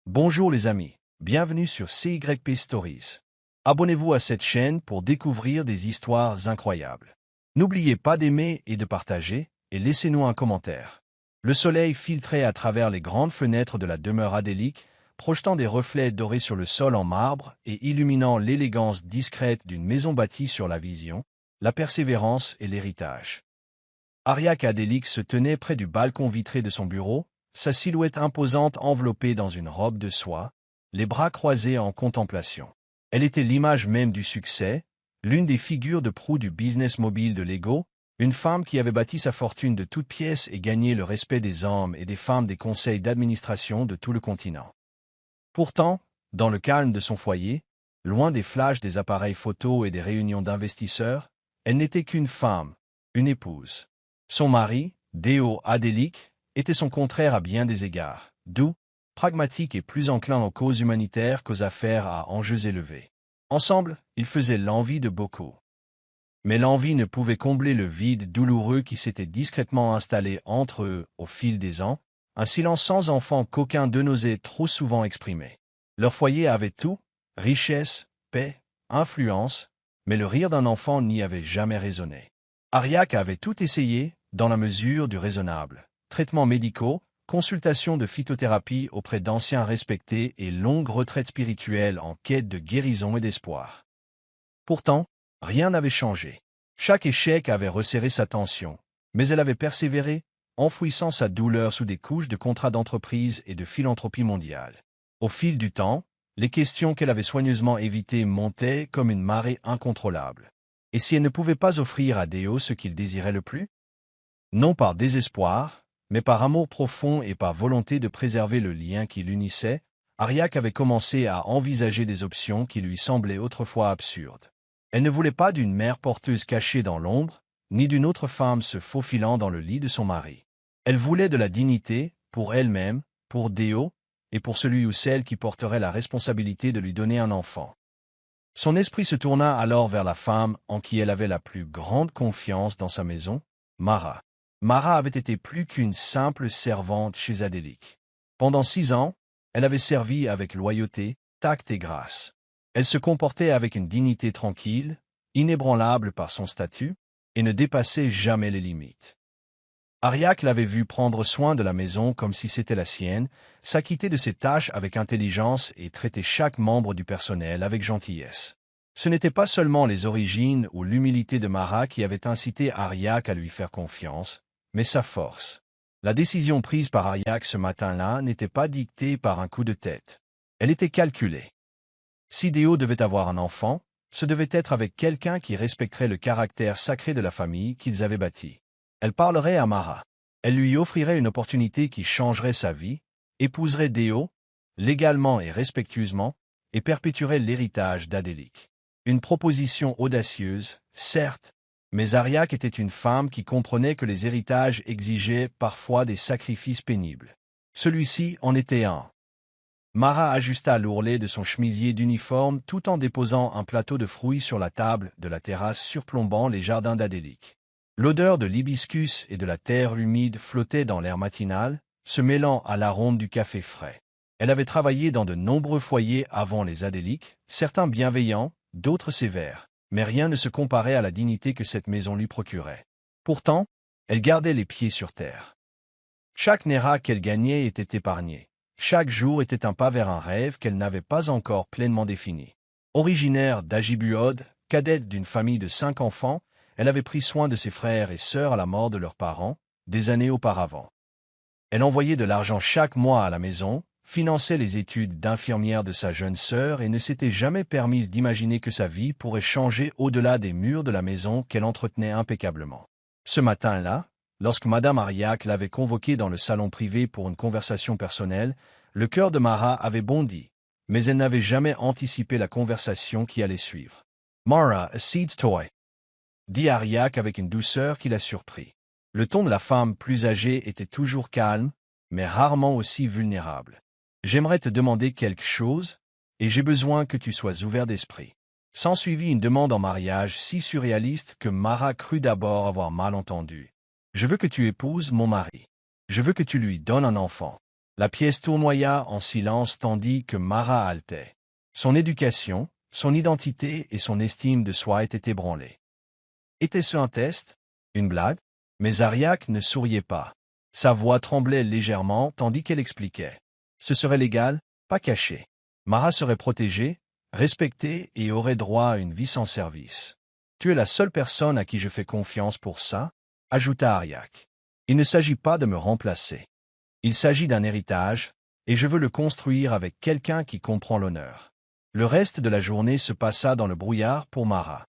Bonjour les amis, bienvenue sur CYP Stories. Abonnez-vous à cette chaîne pour découvrir des histoires incroyables. N'oubliez pas d'aimer et de partager, et laissez-nous un commentaire. Le soleil filtrait à travers les grandes fenêtres de la demeure adélique, projetant des reflets dorés sur le sol en marbre et illuminant l'élégance discrète d'une maison bâtie sur la vision, la persévérance et l'héritage. Ariak Adélique se tenait près du balcon vitré de son bureau, sa silhouette imposante enveloppée dans une robe de soie, les bras croisés en contemplation. Elle était l'image même du succès, l'une des figures de proue du business mobile de Lego, une femme qui avait bâti sa fortune de toutes pièces et gagné le respect des hommes et des femmes des conseils d'administration de tout le continent. Pourtant, dans le calme de son foyer, loin des flashs des appareils photos et des réunions d'investisseurs, elle n'était qu'une femme, une épouse. Son mari, Deo Adélique, était son contraire à bien des égards, doux, pragmatique et plus enclin aux causes humanitaires qu'aux affaires à enjeux élevés. Ensemble, ils faisaient l'envie de beaucoup. Mais l'envie ne pouvait combler le vide douloureux qui s'était discrètement installé entre eux au fil des ans, un silence sans enfant qu'aucun d'eux n'osait trop souvent exprimer. Leur foyer avait tout, richesse, paix, influence, mais le rire d'un enfant n'y avait jamais résonné. Ariak avait tout essayé, dans la mesure du raisonnable. Traitements médicaux, consultations de phytothérapie auprès d'anciens respectés et longues retraites spirituelles en quête de guérison et d'espoir. Pourtant, rien n'avait changé. Chaque échec avait resserré sa tension, mais elle avait persévéré, enfouissant sa douleur sous des couches de contrats d'entreprise et de philanthropie mondiale. Au fil du temps, les questions qu'elle avait soigneusement évitées montaient comme une marée incontrôlable. Et si elle ne pouvait pas offrir à Deo ce qu'il désirait le plus? Non par désespoir, mais par amour profond et par volonté de préserver le lien qui l'unissait, Ariak avait commencé à envisager des options qui lui semblaient autrefois absurdes. Elle ne voulait pas d'une mère porteuse cachée dans l'ombre, ni d'une autre femme se faufilant dans le lit de son mari. Elle voulait de la dignité, pour elle-même, pour Deo, et pour celui ou celle qui porterait la responsabilité de lui donner un enfant. Son esprit se tourna alors vers la femme en qui elle avait la plus grande confiance dans sa maison, Mara. Mara avait été plus qu'une simple servante chez Adélique. Pendant 6 ans, elle avait servi avec loyauté, tact et grâce. Elle se comportait avec une dignité tranquille, inébranlable par son statut, et ne dépassait jamais les limites. Ariak l'avait vue prendre soin de la maison comme si c'était la sienne, s'acquitter de ses tâches avec intelligence et traiter chaque membre du personnel avec gentillesse. Ce n'était pas seulement les origines ou l'humilité de Mara qui avaient incité Ariak à lui faire confiance, mais sa force. La décision prise par Ariak ce matin-là n'était pas dictée par un coup de tête. Elle était calculée. Si Deo devait avoir un enfant, ce devait être avec quelqu'un qui respecterait le caractère sacré de la famille qu'ils avaient bâtie. Elle parlerait à Mara. Elle lui offrirait une opportunité qui changerait sa vie, épouserait Deo, légalement et respectueusement, et perpétuerait l'héritage d'Adélique. Une proposition audacieuse, certes, mais Ariak était une femme qui comprenait que les héritages exigeaient parfois des sacrifices pénibles. Celui-ci en était un. Mara ajusta l'ourlet de son chemisier d'uniforme tout en déposant un plateau de fruits sur la table de la terrasse surplombant les jardins d'Adélique. L'odeur de l'hibiscus et de la terre humide flottait dans l'air matinal, se mêlant à l'arôme du café frais. Elle avait travaillé dans de nombreux foyers avant les Adéliques, certains bienveillants, d'autres sévères, mais rien ne se comparait à la dignité que cette maison lui procurait. Pourtant, elle gardait les pieds sur terre. Chaque naira qu'elle gagnait était épargné. Chaque jour était un pas vers un rêve qu'elle n'avait pas encore pleinement défini. Originaire d'Ajibuod, cadette d'une famille de 5 enfants, elle avait pris soin de ses frères et sœurs à la mort de leurs parents, des années auparavant. Elle envoyait de l'argent chaque mois à la maison, finançait les études d'infirmière de sa jeune sœur et ne s'était jamais permise d'imaginer que sa vie pourrait changer au-delà des murs de la maison qu'elle entretenait impeccablement. Ce matin-là, lorsque Madame Ariak l'avait convoquée dans le salon privé pour une conversation personnelle, le cœur de Mara avait bondi, mais elle n'avait jamais anticipé la conversation qui allait suivre. « Mara, a seed's toy », dit Ariak avec une douceur qui la surprit. Le ton de la femme plus âgée était toujours calme, mais rarement aussi vulnérable. « J'aimerais te demander quelque chose, et j'ai besoin que tu sois ouvert d'esprit. » S'ensuivit une demande en mariage si surréaliste que Mara crut d'abord avoir mal entendu. « Je veux que tu épouses mon mari. Je veux que tu lui donnes un enfant. » La pièce tournoya en silence tandis que Mara haletait. Son éducation, son identité et son estime de soi étaient ébranlées. Était-ce un test? Une blague? Mais Ariak ne souriait pas. Sa voix tremblait légèrement tandis qu'elle expliquait. Ce serait légal, pas caché. Mara serait protégée, respectée et aurait droit à une vie sans service. Tu es la seule personne à qui je fais confiance pour ça, ajouta Ariak. Il ne s'agit pas de me remplacer. Il s'agit d'un héritage, et je veux le construire avec quelqu'un qui comprend l'honneur. Le reste de la journée se passa dans le brouillard pour Mara.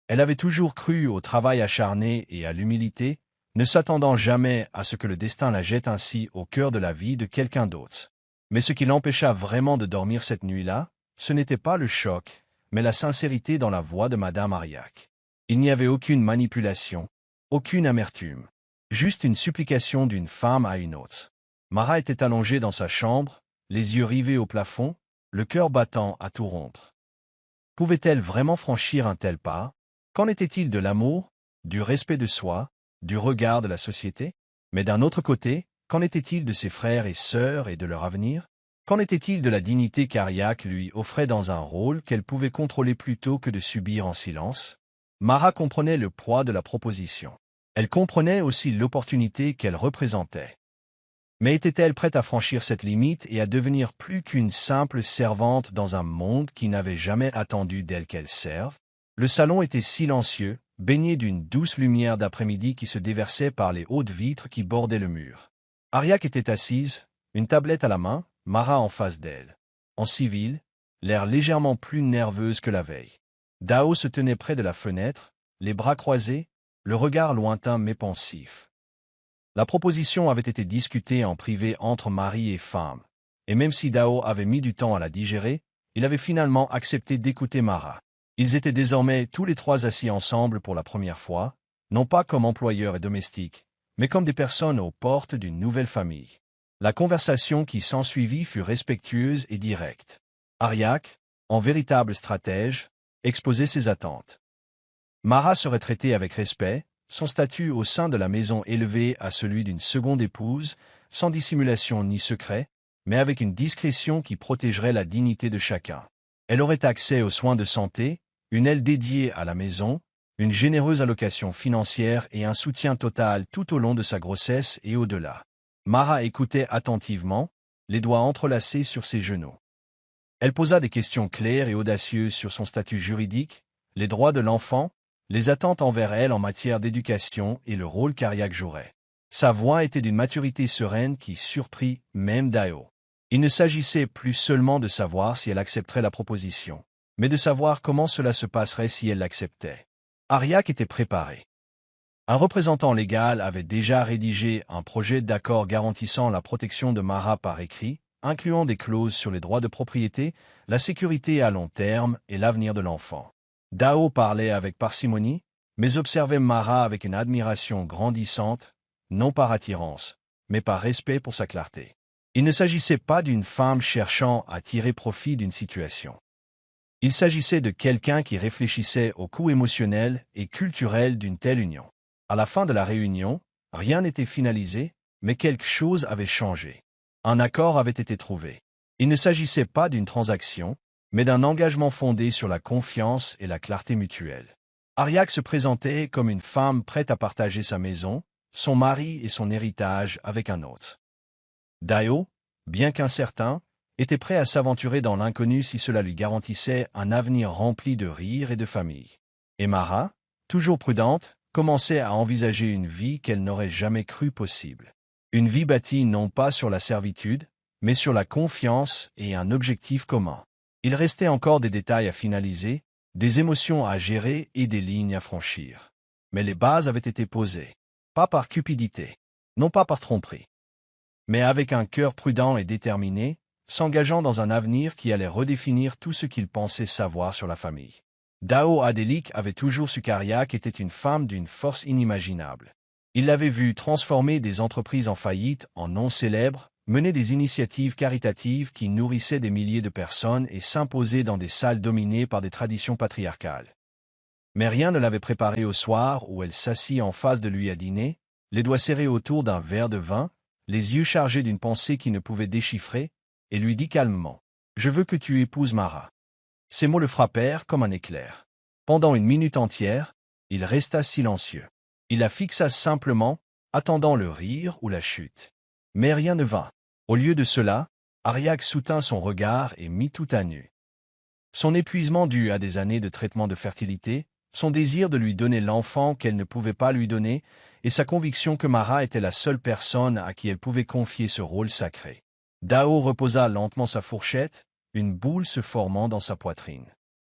Elle avait toujours cru au travail acharné et à l'humilité, ne s'attendant jamais à ce que le destin la jette ainsi au cœur de la vie de quelqu'un d'autre. Mais ce qui l'empêcha vraiment de dormir cette nuit-là, ce n'était pas le choc, mais la sincérité dans la voix de Madame Ariak. Il n'y avait aucune manipulation, aucune amertume, juste une supplication d'une femme à une autre. Mara était allongée dans sa chambre, les yeux rivés au plafond, le cœur battant à tout rompre. Pouvait-elle vraiment franchir un tel pas? Qu'en était-il de l'amour, du respect de soi, du regard de la société? Mais d'un autre côté, qu'en était-il de ses frères et sœurs et de leur avenir? Qu'en était-il de la dignité qu'Ariak lui offrait dans un rôle qu'elle pouvait contrôler plutôt que de subir en silence? Mara comprenait le poids de la proposition. Elle comprenait aussi l'opportunité qu'elle représentait. Mais était-elle prête à franchir cette limite et à devenir plus qu'une simple servante dans un monde qui n'avait jamais attendu d'elle qu'elle serve? Le salon était silencieux, baigné d'une douce lumière d'après-midi qui se déversait par les hautes vitres qui bordaient le mur. Ariak était assise, une tablette à la main, Mara en face d'elle. En civil, l'air légèrement plus nerveuse que la veille. Dao se tenait près de la fenêtre, les bras croisés, le regard lointain mais pensif. La proposition avait été discutée en privé entre mari et femme, et même si Dao avait mis du temps à la digérer, il avait finalement accepté d'écouter Mara. Ils étaient désormais tous les trois assis ensemble pour la première fois, non pas comme employeurs et domestiques, mais comme des personnes aux portes d'une nouvelle famille. La conversation qui s'ensuivit fut respectueuse et directe. Ariak, en véritable stratège, exposait ses attentes. Mara serait traitée avec respect, son statut au sein de la maison élevé à celui d'une seconde épouse, sans dissimulation ni secret, mais avec une discrétion qui protégerait la dignité de chacun. Elle aurait accès aux soins de santé, une aile dédiée à la maison, une généreuse allocation financière et un soutien total tout au long de sa grossesse et au-delà. Mara écoutait attentivement, les doigts entrelacés sur ses genoux. Elle posa des questions claires et audacieuses sur son statut juridique, les droits de l'enfant, les attentes envers elle en matière d'éducation et le rôle qu'Ariak jouerait. Sa voix était d'une maturité sereine qui surprit même Dao. Il ne s'agissait plus seulement de savoir si elle accepterait la proposition, mais de savoir comment cela se passerait si elle l'acceptait. Ariak était préparé. Un représentant légal avait déjà rédigé un projet d'accord garantissant la protection de Mara par écrit, incluant des clauses sur les droits de propriété, la sécurité à long terme et l'avenir de l'enfant. Dao parlait avec parcimonie, mais observait Mara avec une admiration grandissante, non par attirance, mais par respect pour sa clarté. Il ne s'agissait pas d'une femme cherchant à tirer profit d'une situation. Il s'agissait de quelqu'un qui réfléchissait au coût émotionnel et culturel d'une telle union. À la fin de la réunion, rien n'était finalisé, mais quelque chose avait changé. Un accord avait été trouvé. Il ne s'agissait pas d'une transaction, mais d'un engagement fondé sur la confiance et la clarté mutuelle. Ariak se présentait comme une femme prête à partager sa maison, son mari et son héritage avec un autre. Dao, bien qu'incertain, était prêt à s'aventurer dans l'inconnu si cela lui garantissait un avenir rempli de rires et de famille. Et Mara, toujours prudente, commençait à envisager une vie qu'elle n'aurait jamais cru possible. Une vie bâtie non pas sur la servitude, mais sur la confiance et un objectif commun. Il restait encore des détails à finaliser, des émotions à gérer et des lignes à franchir. Mais les bases avaient été posées, pas par cupidité, non pas par tromperie, mais avec un cœur prudent et déterminé, s'engageant dans un avenir qui allait redéfinir tout ce qu'il pensait savoir sur la famille. Dao Adélik avait toujours su qu'Ariak était une femme d'une force inimaginable. Il l'avait vue transformer des entreprises en faillite en noms célèbres, mener des initiatives caritatives qui nourrissaient des milliers de personnes et s'imposer dans des salles dominées par des traditions patriarcales. Mais rien ne l'avait préparée au soir où elle s'assit en face de lui à dîner, les doigts serrés autour d'un verre de vin, les yeux chargés d'une pensée qu'il ne pouvait déchiffrer, et lui dit calmement « Je veux que tu épouses Mara ». Ces mots le frappèrent comme un éclair. Pendant une minute entière, il resta silencieux. Il la fixa simplement, attendant le rire ou la chute. Mais rien ne vint. Au lieu de cela, Ariak soutint son regard et mit tout à nu. Son épuisement dû à des années de traitement de fertilité, son désir de lui donner l'enfant qu'elle ne pouvait pas lui donner, et sa conviction que Mara était la seule personne à qui elle pouvait confier ce rôle sacré. Dao reposa lentement sa fourchette, une boule se formant dans sa poitrine.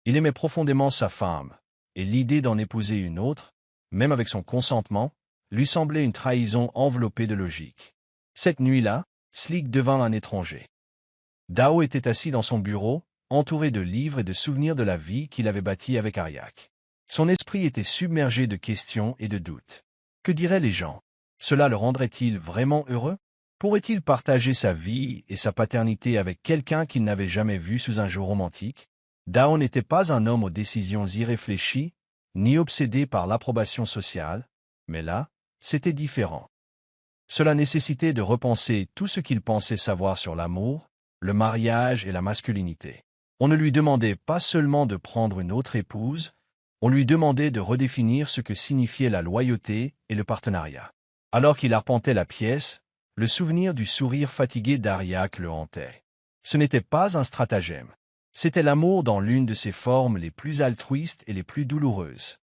Il aimait profondément sa femme, et l'idée d'en épouser une autre, même avec son consentement, lui semblait une trahison enveloppée de logique. Cette nuit-là, Slick devint un étranger. Dao était assis dans son bureau, entouré de livres et de souvenirs de la vie qu'il avait bâtie avec Ariak. Son esprit était submergé de questions et de doutes. Que diraient les gens? Cela le rendrait-il vraiment heureux? Pourrait-il partager sa vie et sa paternité avec quelqu'un qu'il n'avait jamais vu sous un jour romantique? Dao n'était pas un homme aux décisions irréfléchies, ni obsédé par l'approbation sociale, mais là, c'était différent. Cela nécessitait de repenser tout ce qu'il pensait savoir sur l'amour, le mariage et la masculinité. On ne lui demandait pas seulement de prendre une autre épouse, on lui demandait de redéfinir ce que signifiait la loyauté et le partenariat. Alors qu'il arpentait la pièce, le souvenir du sourire fatigué d'Ariak le hantait. Ce n'était pas un stratagème. C'était l'amour dans l'une de ses formes les plus altruistes et les plus douloureuses.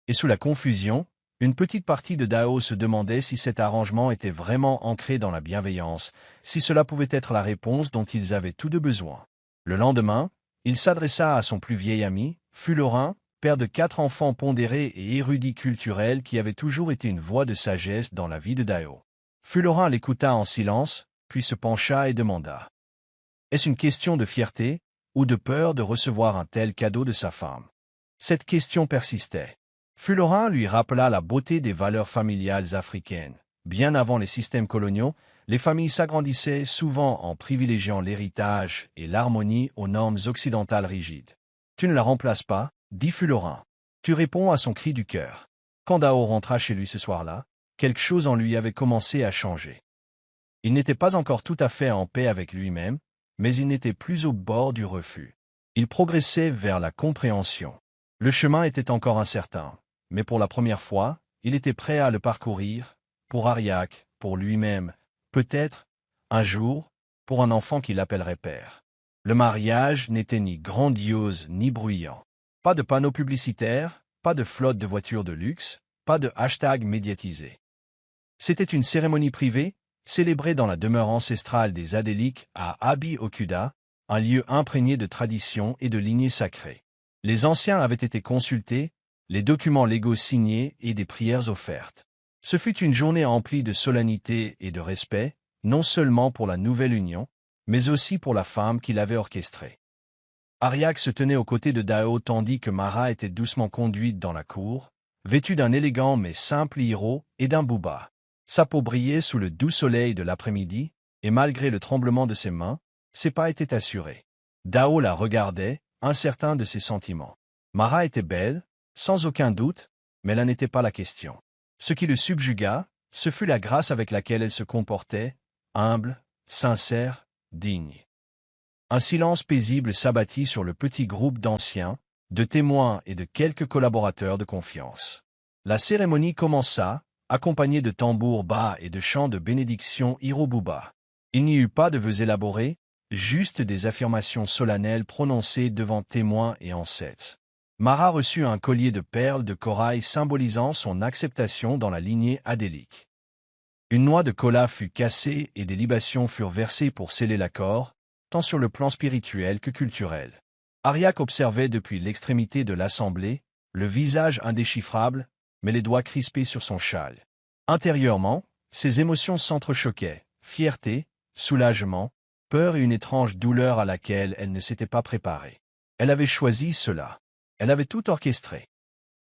Et sous la confusion, une petite partie de Dao se demandait si cet arrangement était vraiment ancré dans la bienveillance, si cela pouvait être la réponse dont ils avaient tous deux besoin. Le lendemain, il s'adressa à son plus vieil ami, Fullorin, père de 4 enfants pondérés et érudit culturel qui avait toujours été une voix de sagesse dans la vie de Dao. Fullorin l'écouta en silence, puis se pencha et demanda « Est-ce une question de fierté ou de peur de recevoir un tel cadeau de sa femme ?» Cette question persistait. Fullorin lui rappela la beauté des valeurs familiales africaines. Bien avant les systèmes coloniaux, les familles s'agrandissaient souvent en privilégiant l'héritage et l'harmonie aux normes occidentales rigides. « Tu ne la remplaces pas, » dit Fullorin. « Tu réponds à son cri du cœur. » Quand Dao rentra chez lui ce soir-là, quelque chose en lui avait commencé à changer. Il n'était pas encore tout à fait en paix avec lui-même, mais il n'était plus au bord du refus. Il progressait vers la compréhension. Le chemin était encore incertain, mais pour la première fois, il était prêt à le parcourir, pour Ariak, pour lui-même, peut-être, un jour, pour un enfant qu'il appellerait père. Le mariage n'était ni grandiose ni bruyant. Pas de panneaux publicitaires, pas de flotte de voitures de luxe, pas de hashtag médiatisé. C'était une cérémonie privée, célébrée dans la demeure ancestrale des Adéliques à Abi-Okuda, un lieu imprégné de traditions et de lignées sacrées. Les anciens avaient été consultés, les documents légaux signés et des prières offertes. Ce fut une journée emplie de solennité et de respect, non seulement pour la nouvelle union, mais aussi pour la femme qui l'avait orchestrée. Ariak se tenait aux côtés de Dao tandis que Mara était doucement conduite dans la cour, vêtue d'un élégant mais simple hiro et d'un bouba. Sa peau brillait sous le doux soleil de l'après-midi, et malgré le tremblement de ses mains, ses pas étaient assurés. Dao la regardait, incertain de ses sentiments. Mara était belle, sans aucun doute, mais là n'était pas la question. Ce qui le subjugua, ce fut la grâce avec laquelle elle se comportait, humble, sincère, digne. Un silence paisible s'abattit sur le petit groupe d'anciens, de témoins et de quelques collaborateurs de confiance. La cérémonie commença, accompagnée de tambours bas et de chants de bénédiction Hirobuba. Il n'y eut pas de vœux élaborés, juste des affirmations solennelles prononcées devant témoins et ancêtres. Mara reçut un collier de perles de corail symbolisant son acceptation dans la lignée adélique. Une noix de cola fut cassée et des libations furent versées pour sceller l'accord, tant sur le plan spirituel que culturel. Ariak observait depuis l'extrémité de l'assemblée, le visage indéchiffrable, mais les doigts crispés sur son châle. Intérieurement, ses émotions s'entrechoquaient, fierté, soulagement, peur et une étrange douleur à laquelle elle ne s'était pas préparée. Elle avait choisi cela. Elle avait tout orchestré.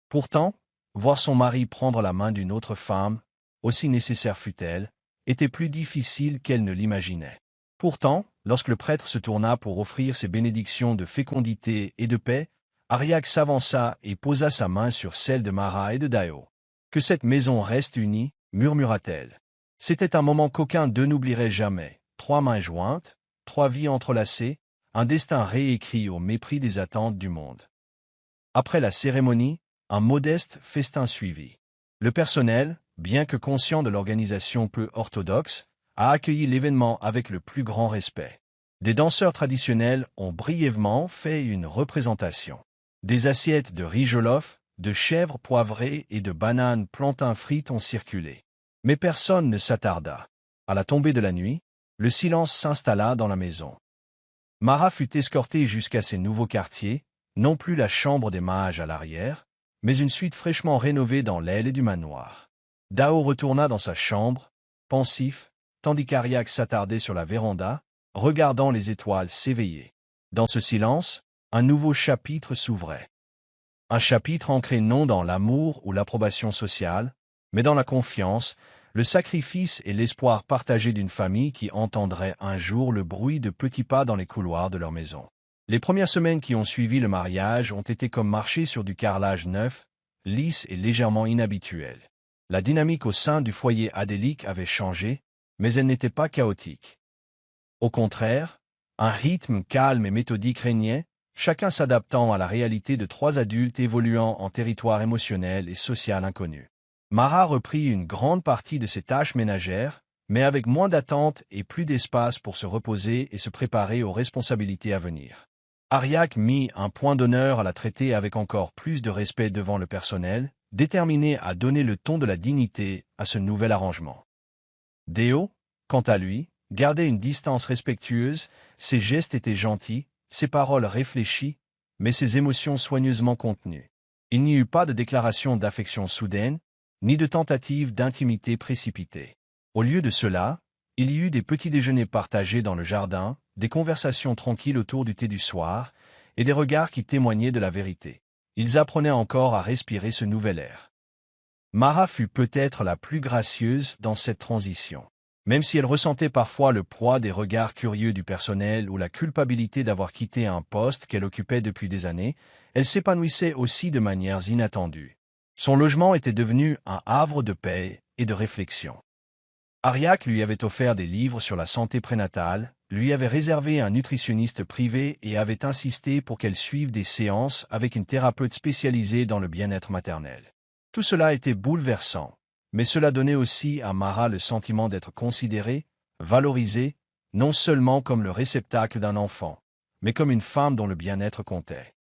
Pourtant, voir son mari prendre la main d'une autre femme, aussi nécessaire fût-elle, était plus difficile qu'elle ne l'imaginait. Pourtant, lorsque le prêtre se tourna pour offrir ses bénédictions de fécondité et de paix, Ariak s'avança et posa sa main sur celle de Mara et de Dao. « Que cette maison reste unie, murmura-t-elle. C'était un moment qu'aucun d'eux n'oublierait jamais. 3 mains jointes, 3 vies entrelacées, un destin réécrit au mépris des attentes du monde. Après la cérémonie, un modeste festin suivit. Le personnel, bien que conscient de l'organisation peu orthodoxe, a accueilli l'événement avec le plus grand respect. Des danseurs traditionnels ont brièvement fait une représentation. Des assiettes de riz jollof, de chèvres poivrées et de bananes plantains frites ont circulé. Mais personne ne s'attarda. À la tombée de la nuit, le silence s'installa dans la maison. Mara fut escortée jusqu'à ses nouveaux quartiers, non plus la chambre des mages à l'arrière, mais une suite fraîchement rénovée dans l'aile du manoir. Dao retourna dans sa chambre, pensif, tandis qu'Ariak s'attardait sur la véranda, regardant les étoiles s'éveiller. Dans ce silence, un nouveau chapitre s'ouvrait. Un chapitre ancré non dans l'amour ou l'approbation sociale, mais dans la confiance, le sacrifice et l'espoir partagé d'une famille qui entendrait un jour le bruit de petits pas dans les couloirs de leur maison. Les premières semaines qui ont suivi le mariage ont été comme marcher sur du carrelage neuf, lisse et légèrement inhabituel. La dynamique au sein du foyer adélique avait changé, mais elle n'était pas chaotique. Au contraire, un rythme calme et méthodique régnait, chacun s'adaptant à la réalité de 3 adultes évoluant en territoire émotionnel et social inconnu. Mara reprit une grande partie de ses tâches ménagères, mais avec moins d'attente et plus d'espace pour se reposer et se préparer aux responsabilités à venir. Ariak mit un point d'honneur à la traiter avec encore plus de respect devant le personnel, déterminé à donner le ton de la dignité à ce nouvel arrangement. Deo, quant à lui, gardait une distance respectueuse, ses gestes étaient gentils, ses paroles réfléchies, mais ses émotions soigneusement contenues. Il n'y eut pas de déclaration d'affection soudaine, ni de tentative d'intimité précipitée. Au lieu de cela, il y eut des petits déjeuners partagés dans le jardin, des conversations tranquilles autour du thé du soir, et des regards qui témoignaient de la vérité. Ils apprenaient encore à respirer ce nouvel air. Mara fut peut-être la plus gracieuse dans cette transition. Même si elle ressentait parfois le poids des regards curieux du personnel ou la culpabilité d'avoir quitté un poste qu'elle occupait depuis des années, elle s'épanouissait aussi de manières inattendues. Son logement était devenu un havre de paix et de réflexion. Ariak lui avait offert des livres sur la santé prénatale, lui avait réservé un nutritionniste privé et avait insisté pour qu'elle suive des séances avec une thérapeute spécialisée dans le bien-être maternel. Tout cela était bouleversant, mais cela donnait aussi à Mara le sentiment d'être considérée, valorisée, non seulement comme le réceptacle d'un enfant, mais comme une femme dont le bien-être comptait.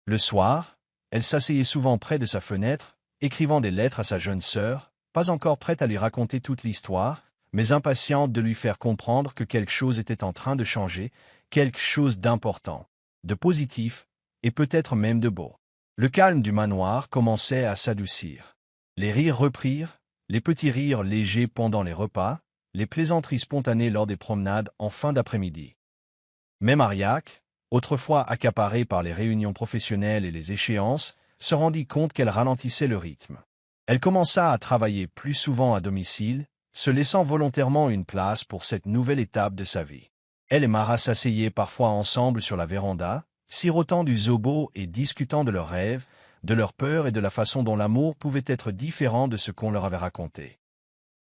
Le soir, elle s'asseyait souvent près de sa fenêtre, écrivant des lettres à sa jeune sœur, pas encore prête à lui raconter toute l'histoire, mais impatiente de lui faire comprendre que quelque chose était en train de changer, quelque chose d'important, de positif, et peut-être même de beau. Le calme du manoir commençait à s'adoucir. Les rires reprirent, les petits rires légers pendant les repas, les plaisanteries spontanées lors des promenades en fin d'après-midi. Même Ariak, autrefois accaparée par les réunions professionnelles et les échéances, se rendit compte qu'elle ralentissait le rythme. Elle commença à travailler plus souvent à domicile, se laissant volontairement une place pour cette nouvelle étape de sa vie. Elle et Mara s'asseyaient parfois ensemble sur la véranda, sirotant du zobo et discutant de leurs rêves, de leurs peurs et de la façon dont l'amour pouvait être différent de ce qu'on leur avait raconté.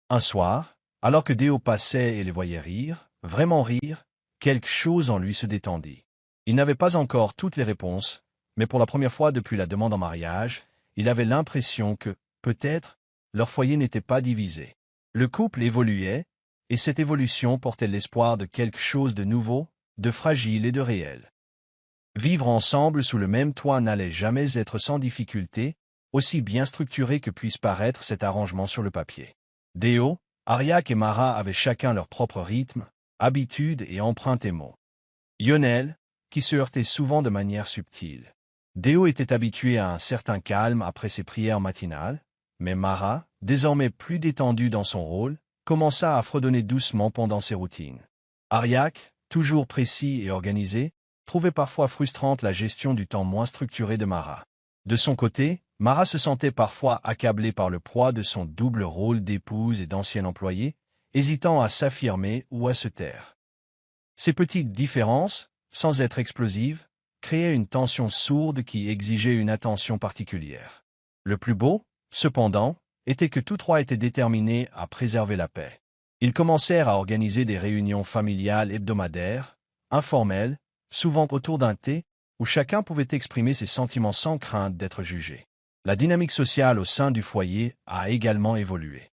Un soir, alors que Deo passait et les voyait rire, vraiment rire, quelque chose en lui se détendit. Il n'avait pas encore toutes les réponses, mais pour la première fois depuis la demande en mariage, il avait l'impression que, peut-être, leur foyer n'était pas divisé. Le couple évoluait, et cette évolution portait l'espoir de quelque chose de nouveau, de fragile et de réel. Vivre ensemble sous le même toit n'allait jamais être sans difficulté, aussi bien structuré que puisse paraître cet arrangement sur le papier. Deo, Ariak et Mara avaient chacun leur propre rythme, habitude et empreinte émo. Lionel, qui se heurtait souvent de manière subtile. Deo était habitué à un certain calme après ses prières matinales, mais Mara, désormais plus détendue dans son rôle, commença à fredonner doucement pendant ses routines. Ariak, toujours précis et organisé, trouvait parfois frustrante la gestion du temps moins structuré de Mara. De son côté, Mara se sentait parfois accablée par le poids de son double rôle d'épouse et d'ancienne employée, hésitant à s'affirmer ou à se taire. Ces petites différences, sans être explosives, créaient une tension sourde qui exigeait une attention particulière. Le plus beau, cependant, était que tous trois étaient déterminés à préserver la paix. Ils commencèrent à organiser des réunions familiales hebdomadaires, informelles, souvent autour d'un thé, où chacun pouvait exprimer ses sentiments sans crainte d'être jugé. La dynamique sociale au sein du foyer a également évolué.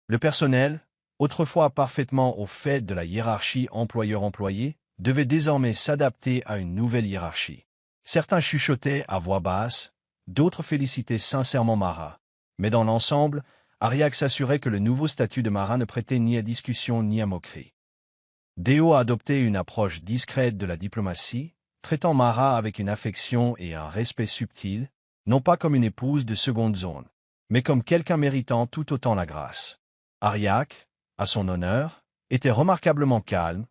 Le personnel, autrefois parfaitement au fait de la hiérarchie employeur-employé, devait désormais s'adapter à une nouvelle hiérarchie. Certains chuchotaient à voix basse, d'autres félicitaient sincèrement Mara. Mais dans l'ensemble, Ariak s'assurait que le nouveau statut de Mara ne prêtait ni à discussion ni à moquerie. Deo a adopté une approche discrète de la diplomatie, traitant Mara avec une affection et un respect subtil, non pas comme une épouse de seconde zone, mais comme quelqu'un méritant tout autant la grâce. Ariak, à son honneur, était remarquablement calme,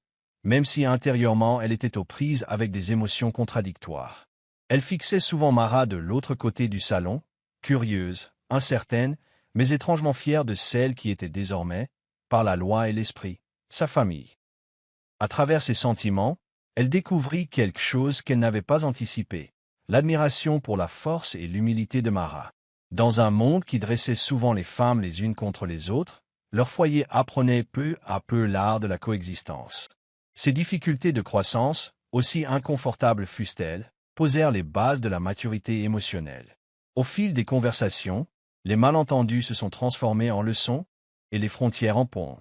même si intérieurement elle était aux prises avec des émotions contradictoires. Elle fixait souvent Mara de l'autre côté du salon, curieuse, incertaine, mais étrangement fière de celle qui était désormais, par la loi et l'esprit, sa famille. À travers ses sentiments, elle découvrit quelque chose qu'elle n'avait pas anticipé, l'admiration pour la force et l'humilité de Mara. Dans un monde qui dressait souvent les femmes les unes contre les autres, leur foyer apprenait peu à peu l'art de la coexistence. Ces difficultés de croissance, aussi inconfortables fussent-elles, posèrent les bases de la maturité émotionnelle. Au fil des conversations, les malentendus se sont transformés en leçons et les frontières en ponts.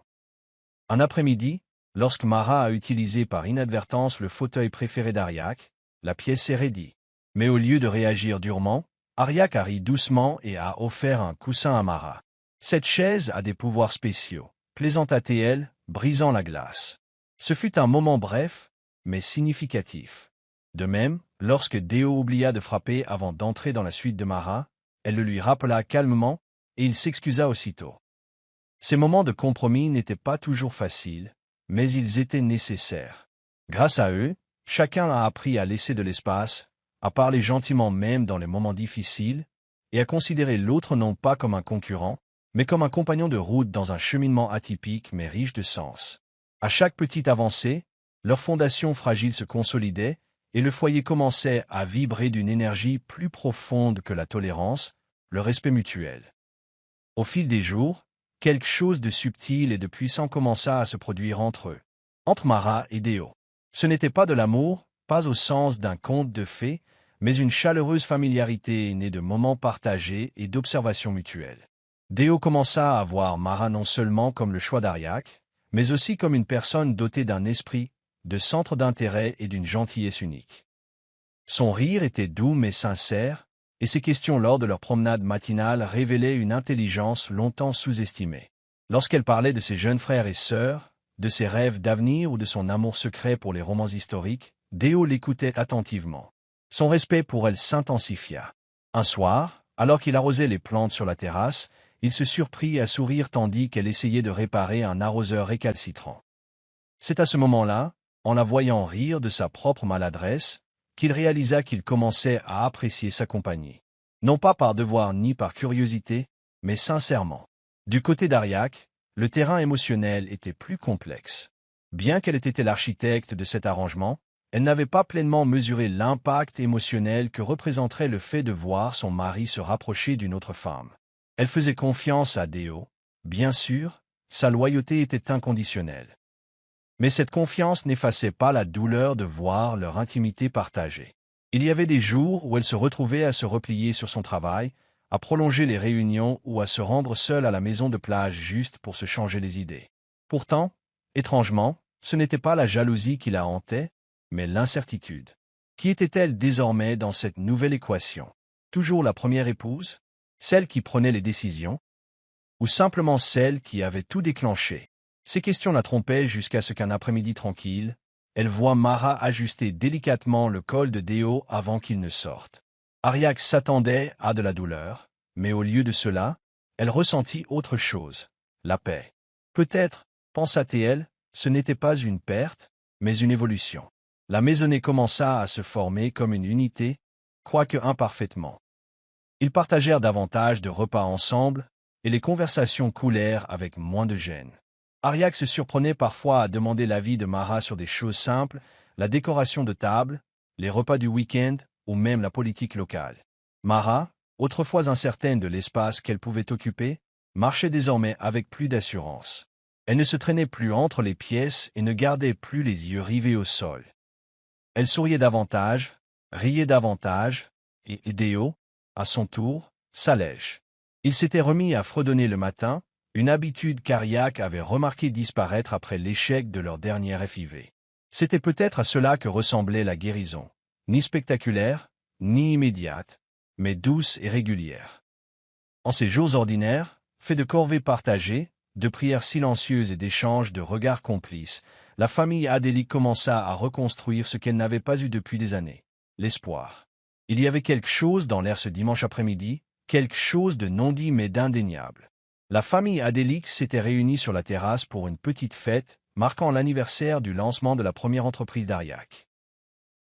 Un après-midi, lorsque Mara a utilisé par inadvertance le fauteuil préféré d'Ariak, la pièce s'est raidie. Mais au lieu de réagir durement, Ariak a ri doucement et a offert un coussin à Mara. Cette chaise a des pouvoirs spéciaux, plaisanta-t-elle, brisant la glace. Ce fut un moment bref, mais significatif. De même, lorsque Deo oublia de frapper avant d'entrer dans la suite de Mara, elle le lui rappela calmement, et il s'excusa aussitôt. Ces moments de compromis n'étaient pas toujours faciles, mais ils étaient nécessaires. Grâce à eux, chacun a appris à laisser de l'espace, à parler gentiment même dans les moments difficiles, et à considérer l'autre non pas comme un concurrent, mais comme un compagnon de route dans un cheminement atypique mais riche de sens. À chaque petite avancée, leur fondation fragile se consolidait, et le foyer commençait à vibrer d'une énergie plus profonde que la tolérance, le respect mutuel. Au fil des jours, quelque chose de subtil et de puissant commença à se produire entre eux, entre Mara et Deo. Ce n'était pas de l'amour, pas au sens d'un conte de fées, mais une chaleureuse familiarité née de moments partagés et d'observations mutuelles. Deo commença à voir Mara non seulement comme le choix d'Ariak, mais aussi comme une personne dotée d'un esprit, de centre d'intérêt et d'une gentillesse unique. Son rire était doux mais sincère, et ses questions lors de leur promenade matinale révélaient une intelligence longtemps sous-estimée. Lorsqu'elle parlait de ses jeunes frères et sœurs, de ses rêves d'avenir ou de son amour secret pour les romans historiques, Deo l'écoutait attentivement. Son respect pour elle s'intensifia. Un soir, alors qu'il arrosait les plantes sur la terrasse, il se surprit à sourire tandis qu'elle essayait de réparer un arroseur récalcitrant. C'est à ce moment-là, en la voyant rire de sa propre maladresse, qu'il réalisa qu'il commençait à apprécier sa compagnie. Non pas par devoir ni par curiosité, mais sincèrement. Du côté d'Ariak, le terrain émotionnel était plus complexe. Bien qu'elle ait été l'architecte de cet arrangement, elle n'avait pas pleinement mesuré l'impact émotionnel que représenterait le fait de voir son mari se rapprocher d'une autre femme. Elle faisait confiance à Deo. Bien sûr, sa loyauté était inconditionnelle. Mais cette confiance n'effaçait pas la douleur de voir leur intimité partagée. Il y avait des jours où elle se retrouvait à se replier sur son travail, à prolonger les réunions ou à se rendre seule à la maison de plage juste pour se changer les idées. Pourtant, étrangement, ce n'était pas la jalousie qui la hantait, mais l'incertitude. Qui était-elle désormais dans cette nouvelle équation? Toujours la première épouse? Celle qui prenait les décisions? Ou simplement celle qui avait tout déclenché? Ces questions la trompaient jusqu'à ce qu'un après-midi tranquille, elle voit Mara ajuster délicatement le col de Deo avant qu'il ne sorte. Ariak s'attendait à de la douleur, mais au lieu de cela, elle ressentit autre chose, la paix. Peut-être, pensa-t-elle, ce n'était pas une perte, mais une évolution. La maisonnée commença à se former comme une unité, quoique imparfaitement. Ils partagèrent davantage de repas ensemble, et les conversations coulèrent avec moins de gêne. Ariak se surprenait parfois à demander l'avis de Mara sur des choses simples, la décoration de table, les repas du week-end ou même la politique locale. Mara, autrefois incertaine de l'espace qu'elle pouvait occuper, marchait désormais avec plus d'assurance. Elle ne se traînait plus entre les pièces et ne gardait plus les yeux rivés au sol. Elle souriait davantage, riait davantage, et Déo, à son tour, s'allège. Il s'était remis à fredonner le matin, une habitude qu'Ariak avait remarqué disparaître après l'échec de leur dernière FIV. C'était peut-être à cela que ressemblait la guérison, ni spectaculaire, ni immédiate, mais douce et régulière. En ces jours ordinaires, faits de corvées partagées, de prières silencieuses et d'échanges de regards complices, la famille Adélie commença à reconstruire ce qu'elle n'avait pas eu depuis des années, l'espoir. Il y avait quelque chose dans l'air ce dimanche après-midi, quelque chose de non dit mais d'indéniable. La famille Adélie s'était réunie sur la terrasse pour une petite fête, marquant l'anniversaire du lancement de la première entreprise d'Ariak.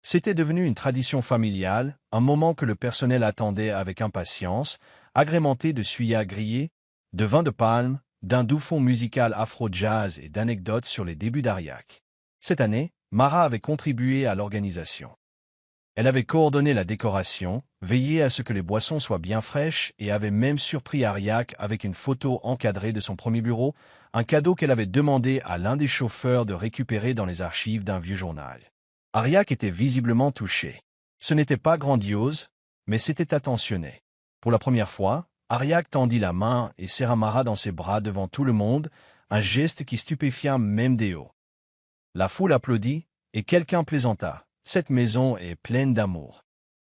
C'était devenu une tradition familiale, un moment que le personnel attendait avec impatience, agrémenté de suya grillés, de vin de palme, d'un doux fond musical afro-jazz et d'anecdotes sur les débuts d'Ariak. Cette année, Mara avait contribué à l'organisation. Elle avait coordonné la décoration, veillé à ce que les boissons soient bien fraîches et avait même surpris Ariak avec une photo encadrée de son premier bureau, un cadeau qu'elle avait demandé à l'un des chauffeurs de récupérer dans les archives d'un vieux journal. Ariak était visiblement touché. Ce n'était pas grandiose, mais c'était attentionné. Pour la première fois, Ariak tendit la main et serra Mara dans ses bras devant tout le monde, un geste qui stupéfia même Déo. La foule applaudit, et quelqu'un plaisanta. Cette maison est pleine d'amour.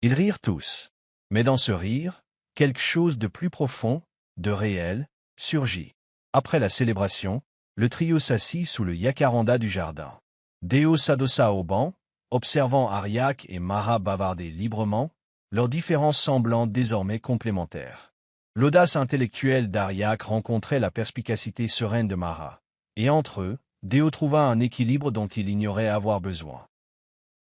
Ils rirent tous. Mais dans ce rire, quelque chose de plus profond, de réel, surgit. Après la célébration, le trio s'assit sous le jacaranda du jardin. Déo s'adossa au banc, observant Ariak et Mara bavarder librement, leurs différences semblant désormais complémentaires. L'audace intellectuelle d'Ariak rencontrait la perspicacité sereine de Mara. Et entre eux, Déo trouva un équilibre dont il ignorait avoir besoin.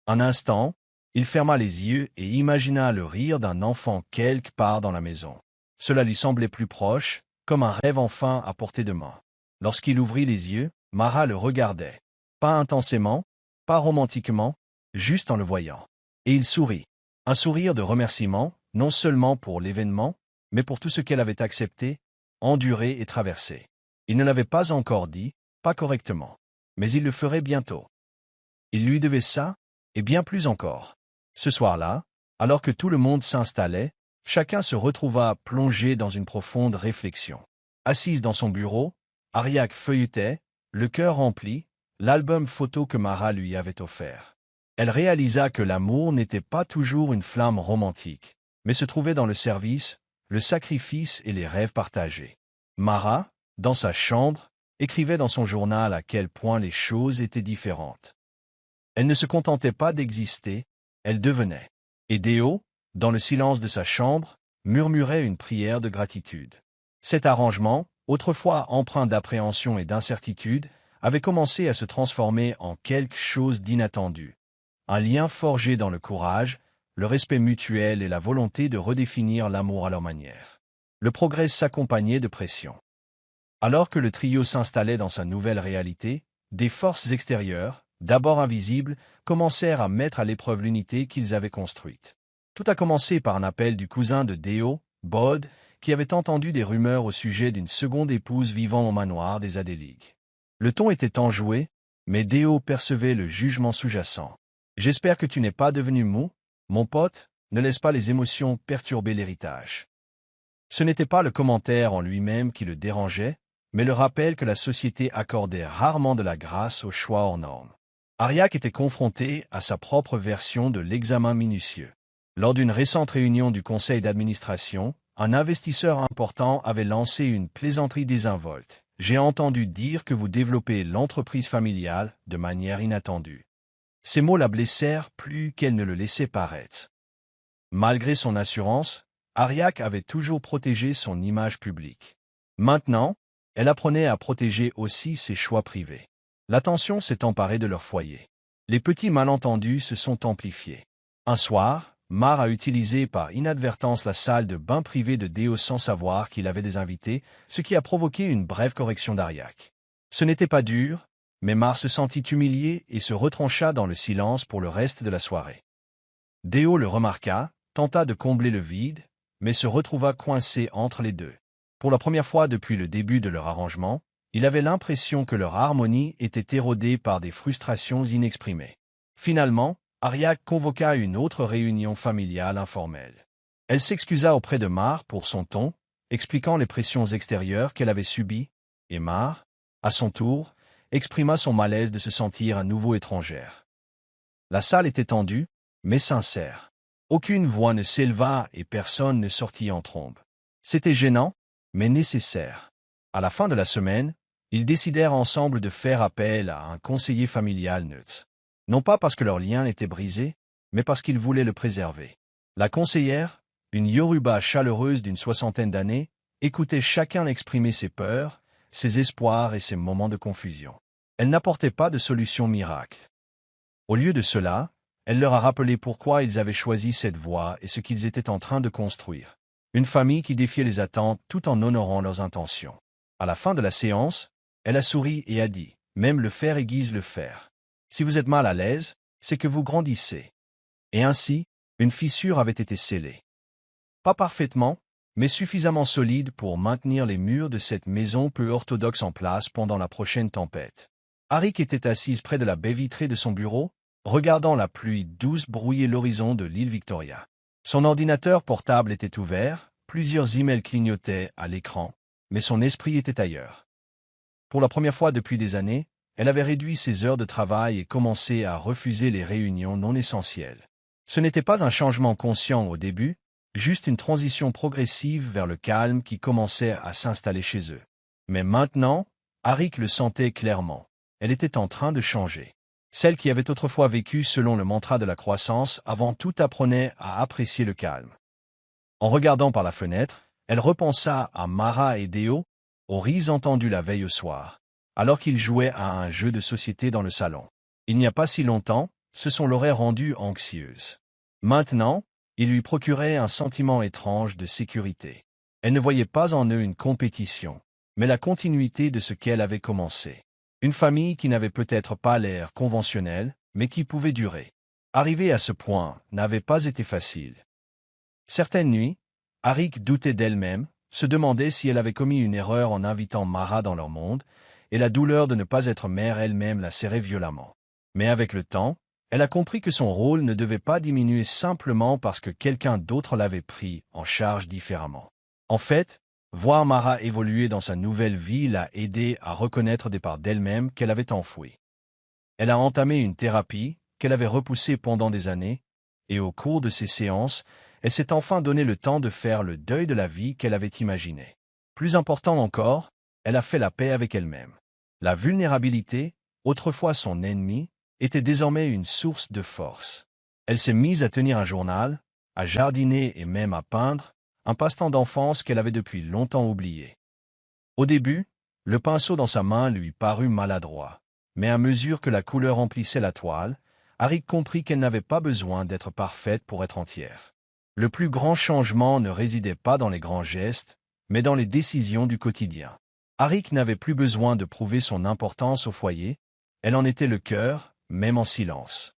Un instant, il ferma les yeux et imagina le rire d'un enfant quelque part dans la maison. Cela lui semblait plus proche, comme un rêve enfin à portée de main. Lorsqu'il ouvrit les yeux, Mara le regardait. Pas intensément, pas romantiquement, juste en le voyant. Et il sourit. Un sourire de remerciement, non seulement pour l'événement, mais pour tout ce qu'elle avait accepté, enduré et traversé. Il ne l'avait pas encore dit, pas correctement. Mais il le ferait bientôt. Il lui devait ça, et bien plus encore. Ce soir-là, alors que tout le monde s'installait, chacun se retrouva plongé dans une profonde réflexion. Assise dans son bureau, Ariak feuilletait, le cœur rempli, l'album photo que Mara lui avait offert. Elle réalisa que l'amour n'était pas toujours une flamme romantique, mais se trouvait dans le service, le sacrifice et les rêves partagés. Mara, dans sa chambre, écrivait dans son journal à quel point les choses étaient différentes. Elle ne se contentait pas d'exister, elle devenait. Et Déo, dans le silence de sa chambre, murmurait une prière de gratitude. Cet arrangement, autrefois empreint d'appréhension et d'incertitude, avait commencé à se transformer en quelque chose d'inattendu. Un lien forgé dans le courage, le respect mutuel et la volonté de redéfinir l'amour à leur manière. Le progrès s'accompagnait de pression. Alors que le trio s'installait dans sa nouvelle réalité, des forces extérieures, d'abord invisibles, commencèrent à mettre à l'épreuve l'unité qu'ils avaient construite. Tout a commencé par un appel du cousin de Déo, Bod, qui avait entendu des rumeurs au sujet d'une seconde épouse vivant au manoir des Adélig. Le ton était enjoué, mais Déo percevait le jugement sous-jacent. « J'espère que tu n'es pas devenu mou, mon pote, ne laisse pas les émotions perturber l'héritage. » Ce n'était pas le commentaire en lui-même qui le dérangeait, mais le rappel que la société accordait rarement de la grâce aux choix hors normes. Ariak était confronté à sa propre version de l'examen minutieux. Lors d'une récente réunion du conseil d'administration, un investisseur important avait lancé une plaisanterie désinvolte. « J'ai entendu dire que vous développez l'entreprise familiale de manière inattendue. » Ces mots la blessèrent plus qu'elle ne le laissait paraître. Malgré son assurance, Ariak avait toujours protégé son image publique. Maintenant, elle apprenait à protéger aussi ses choix privés. La tension s'est emparée de leur foyer. Les petits malentendus se sont amplifiés. Un soir, Mar a utilisé par inadvertance la salle de bain privée de Déo sans savoir qu'il avait des invités, ce qui a provoqué une brève correction d'Ariak. Ce n'était pas dur, mais Mar se sentit humilié et se retrancha dans le silence pour le reste de la soirée. Déo le remarqua, tenta de combler le vide, mais se retrouva coincé entre les deux. Pour la première fois depuis le début de leur arrangement, il avait l'impression que leur harmonie était érodée par des frustrations inexprimées. Finalement, Ariak convoqua une autre réunion familiale informelle. Elle s'excusa auprès de Mar pour son ton, expliquant les pressions extérieures qu'elle avait subies, et Mar, à son tour, exprima son malaise de se sentir à nouveau étrangère. La salle était tendue, mais sincère. Aucune voix ne s'éleva et personne ne sortit en trombe. C'était gênant, mais nécessaire. À la fin de la semaine, ils décidèrent ensemble de faire appel à un conseiller familial neutre. Non pas parce que leur lien était brisé, mais parce qu'ils voulaient le préserver. La conseillère, une Yoruba chaleureuse d'une soixantaine d'années, écoutait chacun exprimer ses peurs, ses espoirs et ses moments de confusion. Elle n'apportait pas de solution miracle. Au lieu de cela, elle leur a rappelé pourquoi ils avaient choisi cette voie et ce qu'ils étaient en train de construire. Une famille qui défiait les attentes tout en honorant leurs intentions. À la fin de la séance, elle a souri et a dit « Même le fer aiguise le fer. Si vous êtes mal à l'aise, c'est que vous grandissez. » Et ainsi, une fissure avait été scellée. Pas parfaitement, mais suffisamment solide pour maintenir les murs de cette maison peu orthodoxe en place pendant la prochaine tempête. Arik était assise près de la baie vitrée de son bureau, regardant la pluie douce brouiller l'horizon de l'île Victoria. Son ordinateur portable était ouvert, plusieurs emails clignotaient à l'écran, mais son esprit était ailleurs. Pour la première fois depuis des années, elle avait réduit ses heures de travail et commencé à refuser les réunions non essentielles. Ce n'était pas un changement conscient au début, juste une transition progressive vers le calme qui commençait à s'installer chez eux. Mais maintenant, Arik le sentait clairement. Elle était en train de changer. Celle qui avait autrefois vécu selon le mantra de la croissance avant tout apprenait à apprécier le calme. En regardant par la fenêtre, elle repensa à Mara et Deo, aux rires entendus la veille au soir, alors qu'ils jouaient à un jeu de société dans le salon. Il n'y a pas si longtemps, se sont l'aurait rendue anxieuse. Maintenant, il lui procurait un sentiment étrange de sécurité. Elle ne voyait pas en eux une compétition, mais la continuité de ce qu'elle avait commencé. Une famille qui n'avait peut-être pas l'air conventionnel, mais qui pouvait durer. Arriver à ce point n'avait pas été facile. Certaines nuits, Arik doutait d'elle-même, se demandait si elle avait commis une erreur en invitant Mara dans leur monde, et la douleur de ne pas être mère elle-même la serrait violemment. Mais avec le temps, elle a compris que son rôle ne devait pas diminuer simplement parce que quelqu'un d'autre l'avait pris en charge différemment. En fait, voir Mara évoluer dans sa nouvelle vie l'a aidée à reconnaître des parts d'elle-même qu'elle avait enfouies. Elle a entamé une thérapie qu'elle avait repoussée pendant des années, et au cours de ces séances, elle s'est enfin donné le temps de faire le deuil de la vie qu'elle avait imaginée. Plus important encore, elle a fait la paix avec elle-même. La vulnérabilité, autrefois son ennemi, était désormais une source de force. Elle s'est mise à tenir un journal, à jardiner et même à peindre, un passe-temps d'enfance qu'elle avait depuis longtemps oublié. Au début, le pinceau dans sa main lui parut maladroit, mais à mesure que la couleur emplissait la toile, Arik comprit qu'elle n'avait pas besoin d'être parfaite pour être entière. Le plus grand changement ne résidait pas dans les grands gestes, mais dans les décisions du quotidien. Arik n'avait plus besoin de prouver son importance au foyer, elle en était le cœur, même en silence.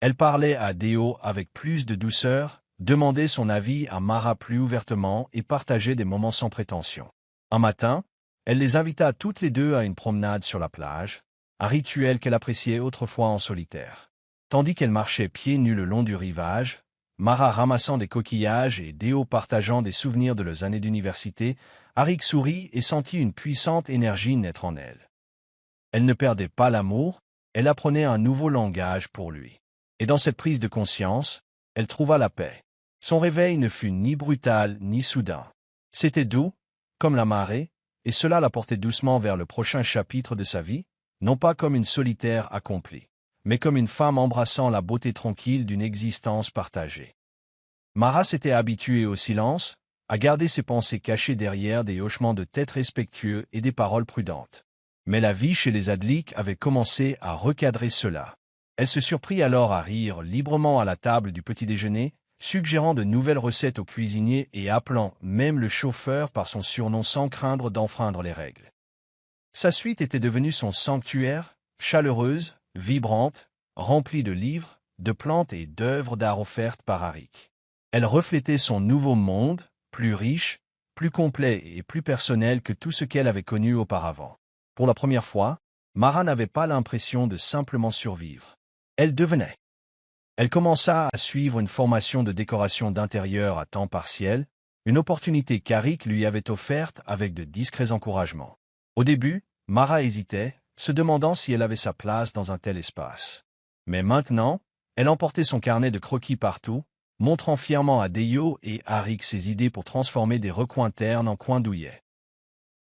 Elle parlait à Deo avec plus de douceur, demandait son avis à Mara plus ouvertement et partageait des moments sans prétention. Un matin, elle les invita toutes les deux à une promenade sur la plage, un rituel qu'elle appréciait autrefois en solitaire. Tandis qu'elle marchait pieds nus le long du rivage, Mara ramassant des coquillages et Deo partageant des souvenirs de leurs années d'université, Arik sourit et sentit une puissante énergie naître en elle. Elle ne perdait pas l'amour, elle apprenait un nouveau langage pour lui. Et dans cette prise de conscience, elle trouva la paix. Son réveil ne fut ni brutal ni soudain. C'était doux, comme la marée, et cela la portait doucement vers le prochain chapitre de sa vie, non pas comme une solitaire accomplie, mais comme une femme embrassant la beauté tranquille d'une existence partagée. Mara s'était habituée au silence, à garder ses pensées cachées derrière des hochements de tête respectueux et des paroles prudentes. Mais la vie chez les Adlik avait commencé à recadrer cela. Elle se surprit alors à rire librement à la table du petit-déjeuner, suggérant de nouvelles recettes au cuisinier et appelant même le chauffeur par son surnom sans craindre d'enfreindre les règles. Sa suite était devenue son sanctuaire, chaleureuse, vibrante, remplie de livres, de plantes et d'œuvres d'art offertes par Arik. Elle reflétait son nouveau monde, plus riche, plus complet et plus personnel que tout ce qu'elle avait connu auparavant. Pour la première fois, Mara n'avait pas l'impression de simplement survivre. Elle devenait. Elle commença à suivre une formation de décoration d'intérieur à temps partiel, une opportunité qu'Arik lui avait offerte avec de discrets encouragements. Au début, Mara hésitait, se demandant si elle avait sa place dans un tel espace. Mais maintenant, elle emportait son carnet de croquis partout, montrant fièrement à Deyo et Arik ses idées pour transformer des recoins ternes en coins douillets.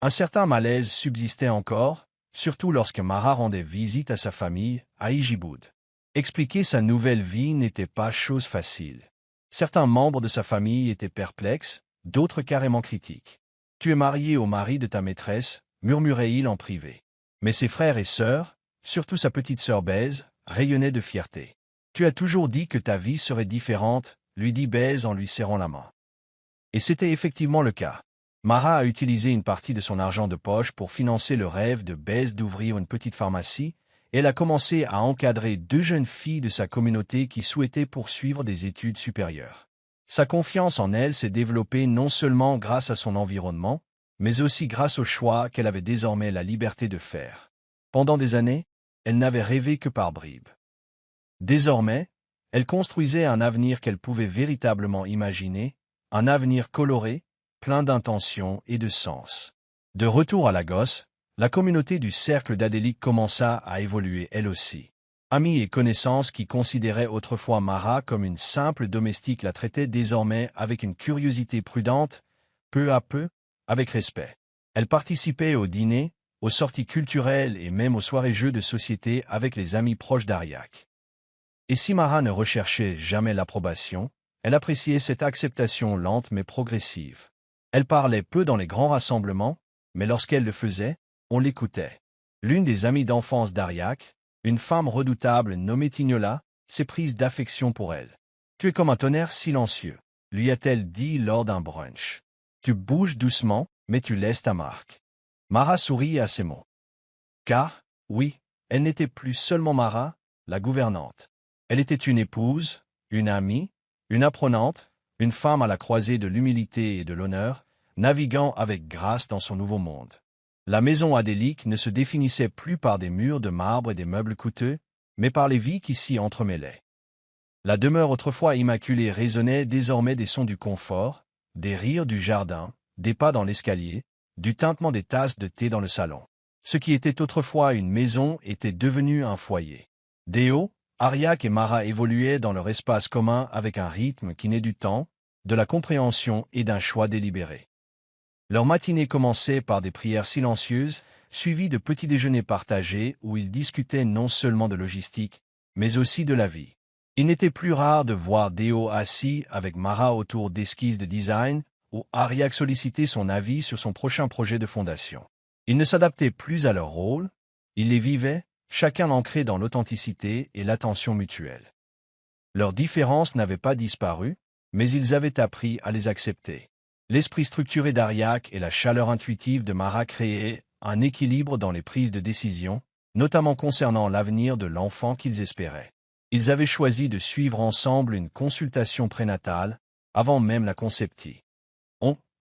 Un certain malaise subsistait encore, surtout lorsque Mara rendait visite à sa famille, à Ijiboud. Expliquer sa nouvelle vie n'était pas chose facile. Certains membres de sa famille étaient perplexes, d'autres carrément critiques. « Tu es marié au mari de ta maîtresse », murmurait-il en privé. Mais ses frères et sœurs, surtout sa petite sœur Baise, rayonnaient de fierté. « Tu as toujours dit que ta vie serait différente », lui dit Baise en lui serrant la main. Et c'était effectivement le cas. Mara a utilisé une partie de son argent de poche pour financer le rêve de Baise d'ouvrir une petite pharmacie, et elle a commencé à encadrer 2 jeunes filles de sa communauté qui souhaitaient poursuivre des études supérieures. Sa confiance en elle s'est développée non seulement grâce à son environnement, mais aussi grâce au choix qu'elle avait désormais la liberté de faire. Pendant des années, elle n'avait rêvé que par bribes. Désormais, elle construisait un avenir qu'elle pouvait véritablement imaginer, un avenir coloré, plein d'intentions et de sens. De retour à Lagos, la communauté du cercle d'Adélique commença à évoluer elle aussi. Amis et connaissances qui considéraient autrefois Mara comme une simple domestique la traitaient désormais avec une curiosité prudente, peu à peu, avec respect. Elle participait aux dîners, aux sorties culturelles et même aux soirées jeux de société avec les amis proches d'Ariak. Et si Mara ne recherchait jamais l'approbation, elle appréciait cette acceptation lente mais progressive. Elle parlait peu dans les grands rassemblements, mais lorsqu'elle le faisait, on l'écoutait. L'une des amies d'enfance d'Ariak, une femme redoutable nommée Tignola, s'est prise d'affection pour elle. « Tu es comme un tonnerre silencieux », lui a-t-elle dit lors d'un brunch. « Tu bouges doucement, mais tu laisses ta marque. » Mara sourit à ces mots. Car, oui, elle n'était plus seulement Mara, la gouvernante. Elle était une épouse, une amie, une apprenante, une femme à la croisée de l'humilité et de l'honneur, naviguant avec grâce dans son nouveau monde. La maison Adélique ne se définissait plus par des murs de marbre et des meubles coûteux, mais par les vies qui s'y entremêlaient. La demeure autrefois immaculée résonnait désormais des sons du confort, des rires du jardin, des pas dans l'escalier, du tintement des tasses de thé dans le salon. Ce qui était autrefois une maison était devenu un foyer. Déo, Ariak et Mara évoluaient dans leur espace commun avec un rythme qui naît du temps, de la compréhension et d'un choix délibéré. Leur matinée commençait par des prières silencieuses, suivies de petits déjeuners partagés où ils discutaient non seulement de logistique, mais aussi de la vie. Il n'était plus rare de voir Déo assis avec Mara autour d'esquisses de design, où Ariak sollicitait son avis sur son prochain projet de fondation. Ils ne s'adaptaient plus à leur rôle, ils les vivaient, chacun ancré dans l'authenticité et l'attention mutuelle. Leurs différences n'avaient pas disparu, mais ils avaient appris à les accepter. L'esprit structuré d'Ariak et la chaleur intuitive de Mara créaient un équilibre dans les prises de décision, notamment concernant l'avenir de l'enfant qu'ils espéraient. Ils avaient choisi de suivre ensemble une consultation prénatale, avant même la conceptie.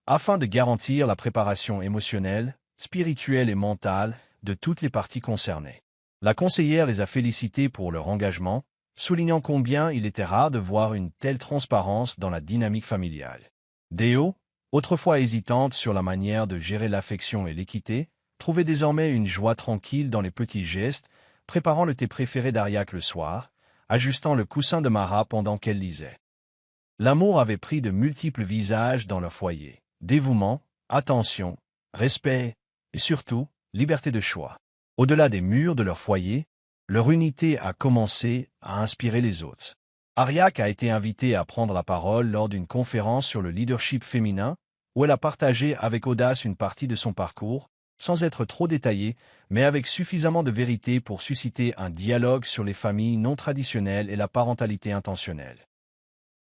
Afin de garantir la préparation émotionnelle, spirituelle et mentale de toutes les parties concernées. La conseillère les a félicités pour leur engagement, soulignant combien il était rare de voir une telle transparence dans la dynamique familiale. Déo, autrefois hésitante sur la manière de gérer l'affection et l'équité, trouvait désormais une joie tranquille dans les petits gestes, préparant le thé préféré d'Ariak le soir, ajustant le coussin de Mara pendant qu'elle lisait. L'amour avait pris de multiples visages dans leur foyer. Dévouement, attention, respect et surtout, liberté de choix. Au-delà des murs de leur foyer, leur unité a commencé à inspirer les autres. Ariak a été invitée à prendre la parole lors d'une conférence sur le leadership féminin, où elle a partagé avec audace une partie de son parcours, sans être trop détaillée, mais avec suffisamment de vérité pour susciter un dialogue sur les familles non traditionnelles et la parentalité intentionnelle.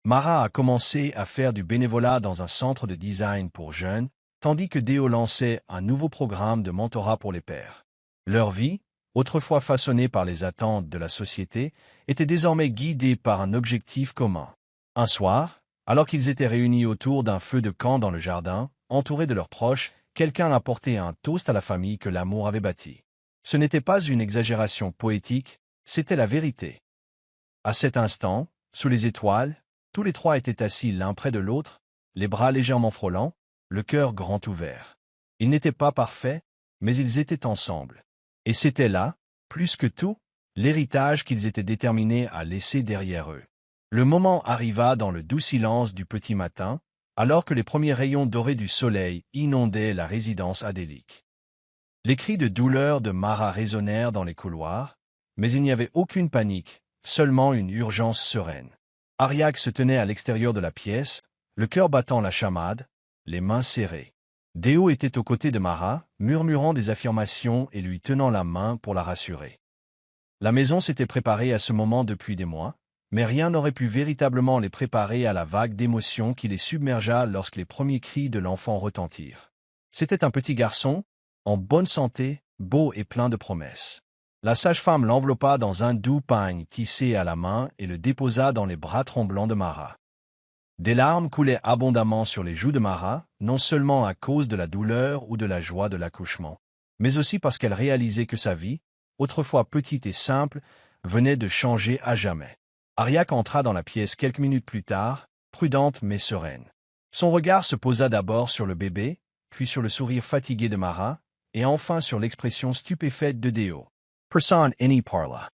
Mara a commencé à faire du bénévolat dans un centre de design pour jeunes, tandis que Déo lançait un nouveau programme de mentorat pour les pères. Leur vie, autrefois façonnée par les attentes de la société, était désormais guidée par un objectif commun. Un soir, Alors qu'ils étaient réunis autour d'un feu de camp dans le jardin, entourés de leurs proches, quelqu'un apportait un toast à la famille que l'amour avait bâtie. Ce n'était pas une exagération poétique, c'était la vérité. À cet instant, sous les étoiles, tous les trois étaient assis l'un près de l'autre, les bras légèrement frôlants, le cœur grand ouvert. Ils n'étaient pas parfaits, mais ils étaient ensemble. Et c'était là, plus que tout, l'héritage qu'ils étaient déterminés à laisser derrière eux. Le moment arriva dans le doux silence du petit matin, alors que les premiers rayons dorés du soleil inondaient la résidence adélique. Les cris de douleur de Mara résonnèrent dans les couloirs, mais il n'y avait aucune panique, seulement une urgence sereine. Ariak se tenait à l'extérieur de la pièce, le cœur battant la chamade, les mains serrées. Déo était aux côtés de Mara, murmurant des affirmations et lui tenant la main pour la rassurer. La maison s'était préparée à ce moment depuis des mois, mais rien n'aurait pu véritablement les préparer à la vague d'émotions qui les submergea lorsque les premiers cris de l'enfant retentirent. C'était un petit garçon, en bonne santé, beau et plein de promesses. La sage-femme l'enveloppa dans un doux pagne tissé à la main et le déposa dans les bras tremblants de Mara. Des larmes coulaient abondamment sur les joues de Mara, non seulement à cause de la douleur ou de la joie de l'accouchement, mais aussi parce qu'elle réalisait que sa vie, autrefois petite et simple, venait de changer à jamais. Ariak entra dans la pièce quelques minutes plus tard, prudente mais sereine. Son regard se posa d'abord sur le bébé, puis sur le sourire fatigué de Mara, et enfin sur l'expression stupéfaite de Déo. Personne n'y parla.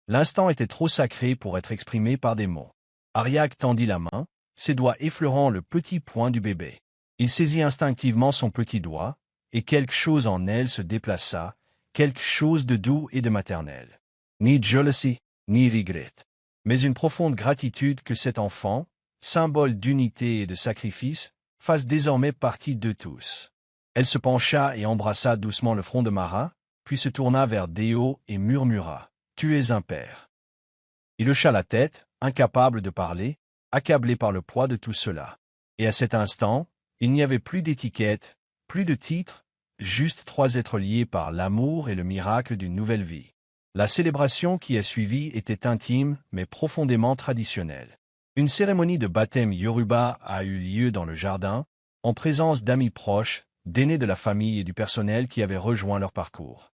L'instant était trop sacré pour être exprimé par des mots. Ariak tendit la main, ses doigts effleurant le petit poing du bébé. Il saisit instinctivement son petit doigt, et quelque chose en elle se déplaça, quelque chose de doux et de maternel. Ni jalousie, ni regret, mais une profonde gratitude que cet enfant, symbole d'unité et de sacrifice, fasse désormais partie d'eux tous. Elle se pencha et embrassa doucement le front de Mara, puis se tourna vers Déo et murmura « Tu es un père ». Il hocha la tête, incapable de parler, accablé par le poids de tout cela. Et à cet instant, il n'y avait plus d'étiquette, plus de titre, juste trois êtres liés par l'amour et le miracle d'une nouvelle vie. La célébration qui a suivi était intime mais profondément traditionnelle. Une cérémonie de baptême Yoruba a eu lieu dans le jardin, en présence d'amis proches, d'aînés de la famille et du personnel qui avaient rejoint leur parcours.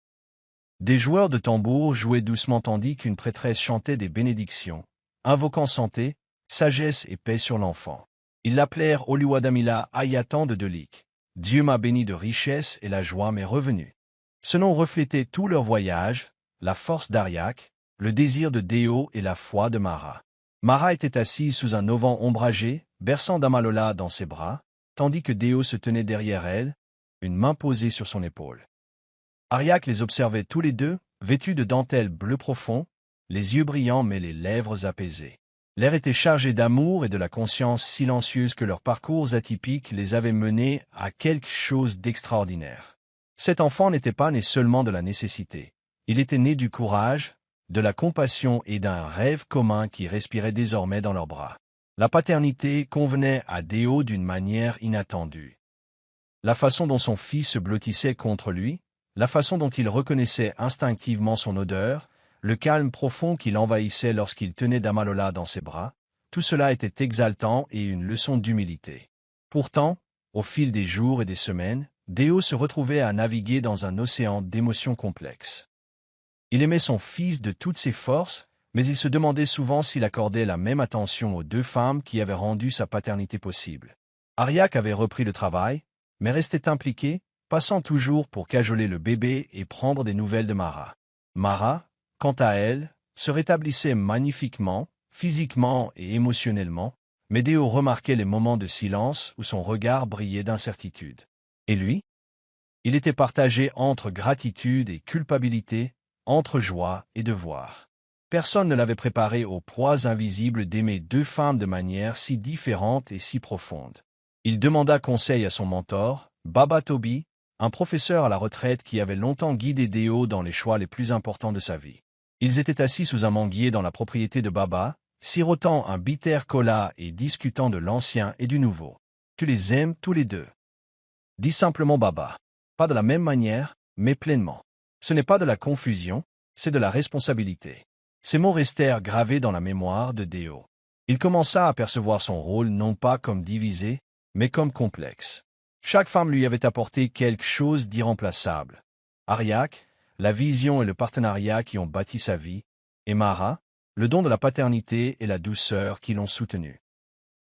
Des joueurs de tambour jouaient doucement tandis qu'une prêtresse chantait des bénédictions, invoquant santé, sagesse et paix sur l'enfant. Ils l'appelèrent Oluwadamila Ayatan de Delik. Dieu m'a béni de richesse et la joie m'est revenue. Ce nom reflétait tout leur voyage, la force d'Ariak, le désir de Déo et la foi de Mara. Mara était assise sous un auvent ombragé, berçant Damalola dans ses bras, tandis que Déo se tenait derrière elle, une main posée sur son épaule. Ariak les observait tous les deux, vêtus de dentelle bleu profond, les yeux brillants mais les lèvres apaisées. L'air était chargé d'amour et de la conscience silencieuse que leurs parcours atypiques les avaient menés à quelque chose d'extraordinaire. Cet enfant n'était pas né seulement de la nécessité. Il était né du courage, de la compassion et d'un rêve commun qui respirait désormais dans leurs bras. La paternité convenait à Déo d'une manière inattendue. La façon dont son fils se blottissait contre lui, la façon dont il reconnaissait instinctivement son odeur, le calme profond qui l'envahissait lorsqu'il tenait Damalola dans ses bras, tout cela était exaltant et une leçon d'humilité. Pourtant, au fil des jours et des semaines, Déo se retrouvait à naviguer dans un océan d'émotions complexes. Il aimait son fils de toutes ses forces, mais il se demandait souvent s'il accordait la même attention aux deux femmes qui avaient rendu sa paternité possible. Ariak avait repris le travail, mais restait impliqué, passant toujours pour cajoler le bébé et prendre des nouvelles de Mara. Mara, quant à elle, se rétablissait magnifiquement, physiquement et émotionnellement, mais Déo remarquait les moments de silence où son regard brillait d'incertitude. Et lui? Il était partagé entre gratitude et culpabilité, entre joie et devoir. Personne ne l'avait préparé aux proies invisibles d'aimer deux femmes de manière si différente et si profonde. Il demanda conseil à son mentor, Baba Toby, un professeur à la retraite qui avait longtemps guidé Déo dans les choix les plus importants de sa vie. Ils étaient assis sous un manguier dans la propriété de Baba, sirotant un bitter cola et discutant de l'ancien et du nouveau. « Tu les aimes tous les deux ?» dit simplement Baba. Pas de la même manière, mais pleinement. Ce n'est pas de la confusion, c'est de la responsabilité. Ces mots restèrent gravés dans la mémoire de Déo. Il commença à percevoir son rôle non pas comme divisé, mais comme complexe. Chaque femme lui avait apporté quelque chose d'irremplaçable. Ariak, la vision et le partenariat qui ont bâti sa vie, et Mara, le don de la paternité et la douceur qui l'ont soutenu.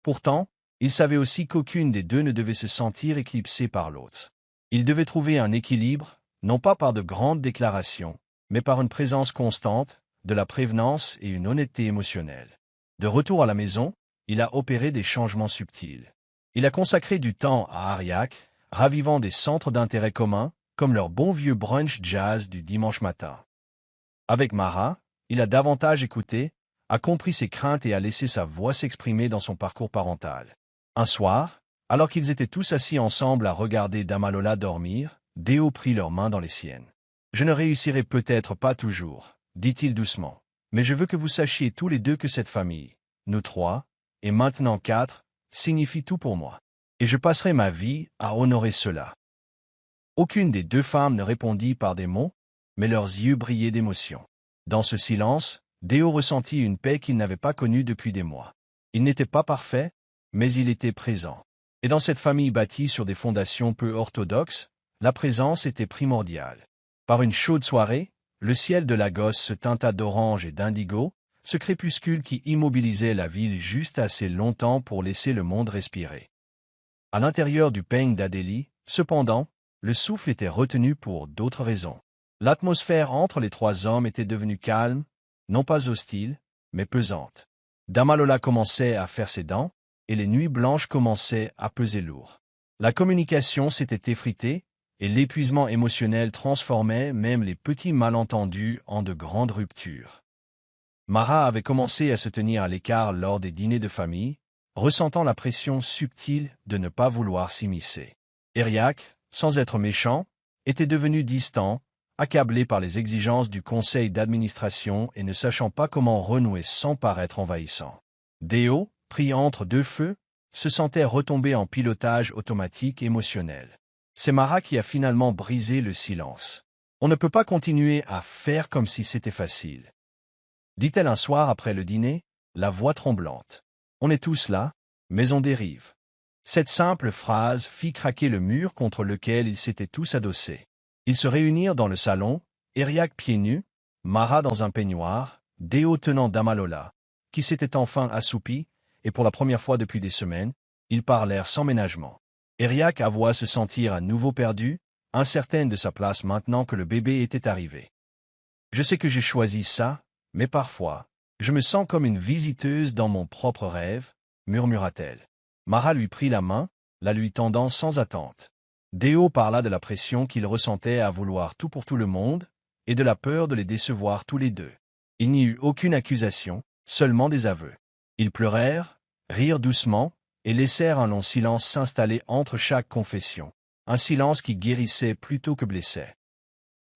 Pourtant, il savait aussi qu'aucune des deux ne devait se sentir éclipsée par l'autre. Il devait trouver un équilibre, non pas par de grandes déclarations, mais par une présence constante, de la prévenance et une honnêteté émotionnelle. De retour à la maison, il a opéré des changements subtils. Il a consacré du temps à Ariak, ravivant des centres d'intérêt communs, comme leur bon vieux brunch jazz du dimanche matin. Avec Mara, il a davantage écouté, a compris ses craintes et a laissé sa voix s'exprimer dans son parcours parental. Un soir, alors qu'ils étaient tous assis ensemble à regarder Damalola dormir, Déo prit leurs mains dans les siennes. « Je ne réussirai peut-être pas toujours, dit-il doucement, mais je veux que vous sachiez tous les deux que cette famille, nous trois, et maintenant quatre, signifie tout pour moi. Et je passerai ma vie à honorer cela. » Aucune des deux femmes ne répondit par des mots, mais leurs yeux brillaient d'émotion. Dans ce silence, Déo ressentit une paix qu'il n'avait pas connue depuis des mois. Il n'était pas parfait, mais il était présent. Et dans cette famille bâtie sur des fondations peu orthodoxes, la présence était primordiale. Par une chaude soirée, le ciel de Lagos se teinta d'orange et d'indigo, ce crépuscule qui immobilisait la ville juste assez longtemps pour laisser le monde respirer. À l'intérieur du peigne d'Adélie, cependant, le souffle était retenu pour d'autres raisons. L'atmosphère entre les trois hommes était devenue calme, non pas hostile, mais pesante. Damalola commençait à faire ses dents, et les nuits blanches commençaient à peser lourd. La communication s'était effritée, et l'épuisement émotionnel transformait même les petits malentendus en de grandes ruptures. Mara avait commencé à se tenir à l'écart lors des dîners de famille, ressentant la pression subtile de ne pas vouloir s'immiscer. Ariak, sans être méchant, était devenu distant, accablé par les exigences du conseil d'administration et ne sachant pas comment renouer sans paraître envahissant. Déo, pris entre deux feux, se sentait retomber en pilotage automatique émotionnel. C'est Mara qui a finalement brisé le silence. « On ne peut pas continuer à faire comme si c'était facile. » dit-elle un soir après le dîner, la voix tremblante. « On est tous là, mais on dérive. » Cette simple phrase fit craquer le mur contre lequel ils s'étaient tous adossés. Ils se réunirent dans le salon, Ariak pieds nus, Mara dans un peignoir, Déo tenant Damalola, qui s'était enfin assoupi, et pour la première fois depuis des semaines, ils parlèrent sans ménagement. Ariak avoua se sentir à nouveau perdu, incertaine de sa place maintenant que le bébé était arrivé. « Je sais que j'ai choisi ça, mais parfois, je me sens comme une visiteuse dans mon propre rêve, » murmura-t-elle. Mara lui prit la main, la lui tendant sans attente. Déo parla de la pression qu'il ressentait à vouloir tout pour tout le monde, et de la peur de les décevoir tous les deux. Il n'y eut aucune accusation, seulement des aveux. Ils pleurèrent, rirent doucement, et laissèrent un long silence s'installer entre chaque confession, un silence qui guérissait plutôt que blessait.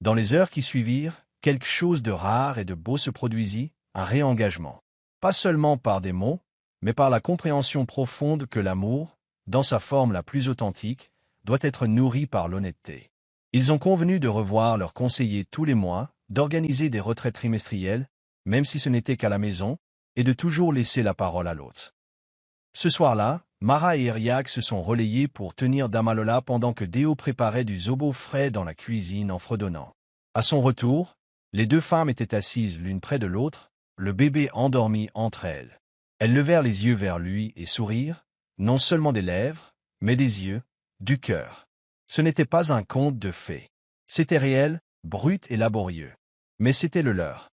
Dans les heures qui suivirent, quelque chose de rare et de beau se produisit, un réengagement. Pas seulement par des mots, mais par la compréhension profonde que l'amour, dans sa forme la plus authentique, doit être nourri par l'honnêteté. Ils ont convenu de revoir leurs conseillers tous les mois, d'organiser des retraites trimestrielles, même si ce n'était qu'à la maison, et de toujours laisser la parole à l'autre. Ce soir-là, Mara et Ariak se sont relayés pour tenir Damalola pendant que Déo préparait du zobo frais dans la cuisine en fredonnant. À son retour, les deux femmes étaient assises l'une près de l'autre, le bébé endormi entre elles. Elles levèrent les yeux vers lui et sourirent, non seulement des lèvres, mais des yeux, du cœur. Ce n'était pas un conte de fées. C'était réel, brut et laborieux. Mais c'était le leur.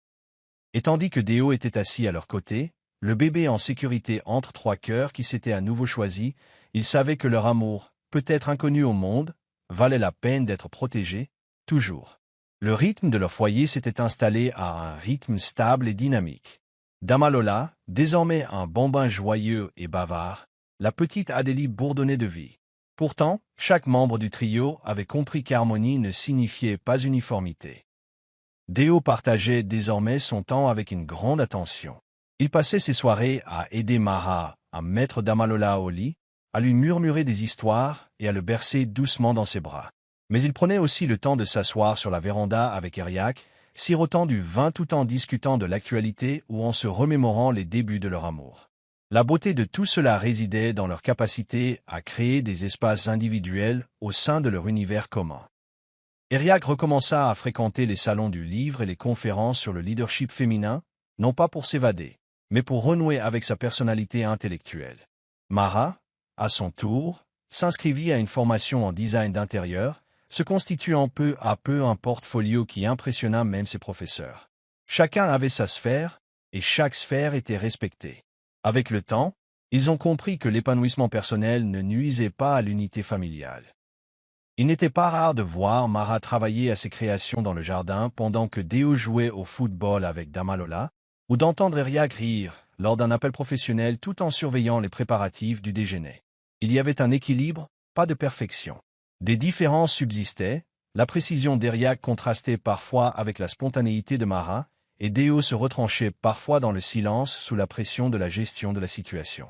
Et tandis que Déo était assis à leur côté, le bébé en sécurité entre trois cœurs qui s'étaient à nouveau choisis, ils savaient que leur amour, peut-être inconnu au monde, valait la peine d'être protégé, toujours. Le rythme de leur foyer s'était installé à un rythme stable et dynamique. Damalola, désormais un bambin joyeux et bavard, la petite Adélie bourdonnait de vie. Pourtant, chaque membre du trio avait compris qu'harmonie ne signifiait pas uniformité. Déo partageait désormais son temps avec une grande attention. Il passait ses soirées à aider Mara à mettre Damalola au lit, à lui murmurer des histoires et à le bercer doucement dans ses bras. Mais il prenait aussi le temps de s'asseoir sur la véranda avec Ariak, sirotant du vin tout en discutant de l'actualité ou en se remémorant les débuts de leur amour. La beauté de tout cela résidait dans leur capacité à créer des espaces individuels au sein de leur univers commun. Eriac recommença à fréquenter les salons du livre et les conférences sur le leadership féminin, non pas pour s'évader, mais pour renouer avec sa personnalité intellectuelle. Mara, à son tour, s'inscrivit à une formation en design d'intérieur, se constituant peu à peu un portfolio qui impressionna même ses professeurs. Chacun avait sa sphère, et chaque sphère était respectée. Avec le temps, ils ont compris que l'épanouissement personnel ne nuisait pas à l'unité familiale. Il n'était pas rare de voir Mara travailler à ses créations dans le jardin pendant que Déo jouait au football avec Damalola, ou d'entendre Eriac rire lors d'un appel professionnel tout en surveillant les préparatifs du déjeuner. Il y avait un équilibre, pas de perfection. Des différences subsistaient, la précision d'Eriac contrastait parfois avec la spontanéité de Mara, et Déo se retranchait parfois dans le silence sous la pression de la gestion de la situation.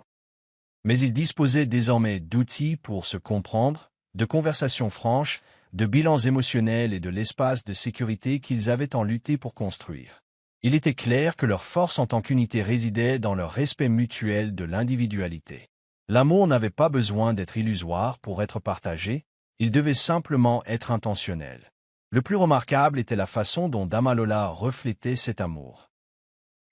Mais ils disposaient désormais d'outils pour se comprendre, de conversations franches, de bilans émotionnels et de l'espace de sécurité qu'ils avaient tant lutté pour construire. Il était clair que leur force en tant qu'unité résidait dans leur respect mutuel de l'individualité. L'amour n'avait pas besoin d'être illusoire pour être partagé, il devait simplement être intentionnel. Le plus remarquable était la façon dont Damalola reflétait cet amour.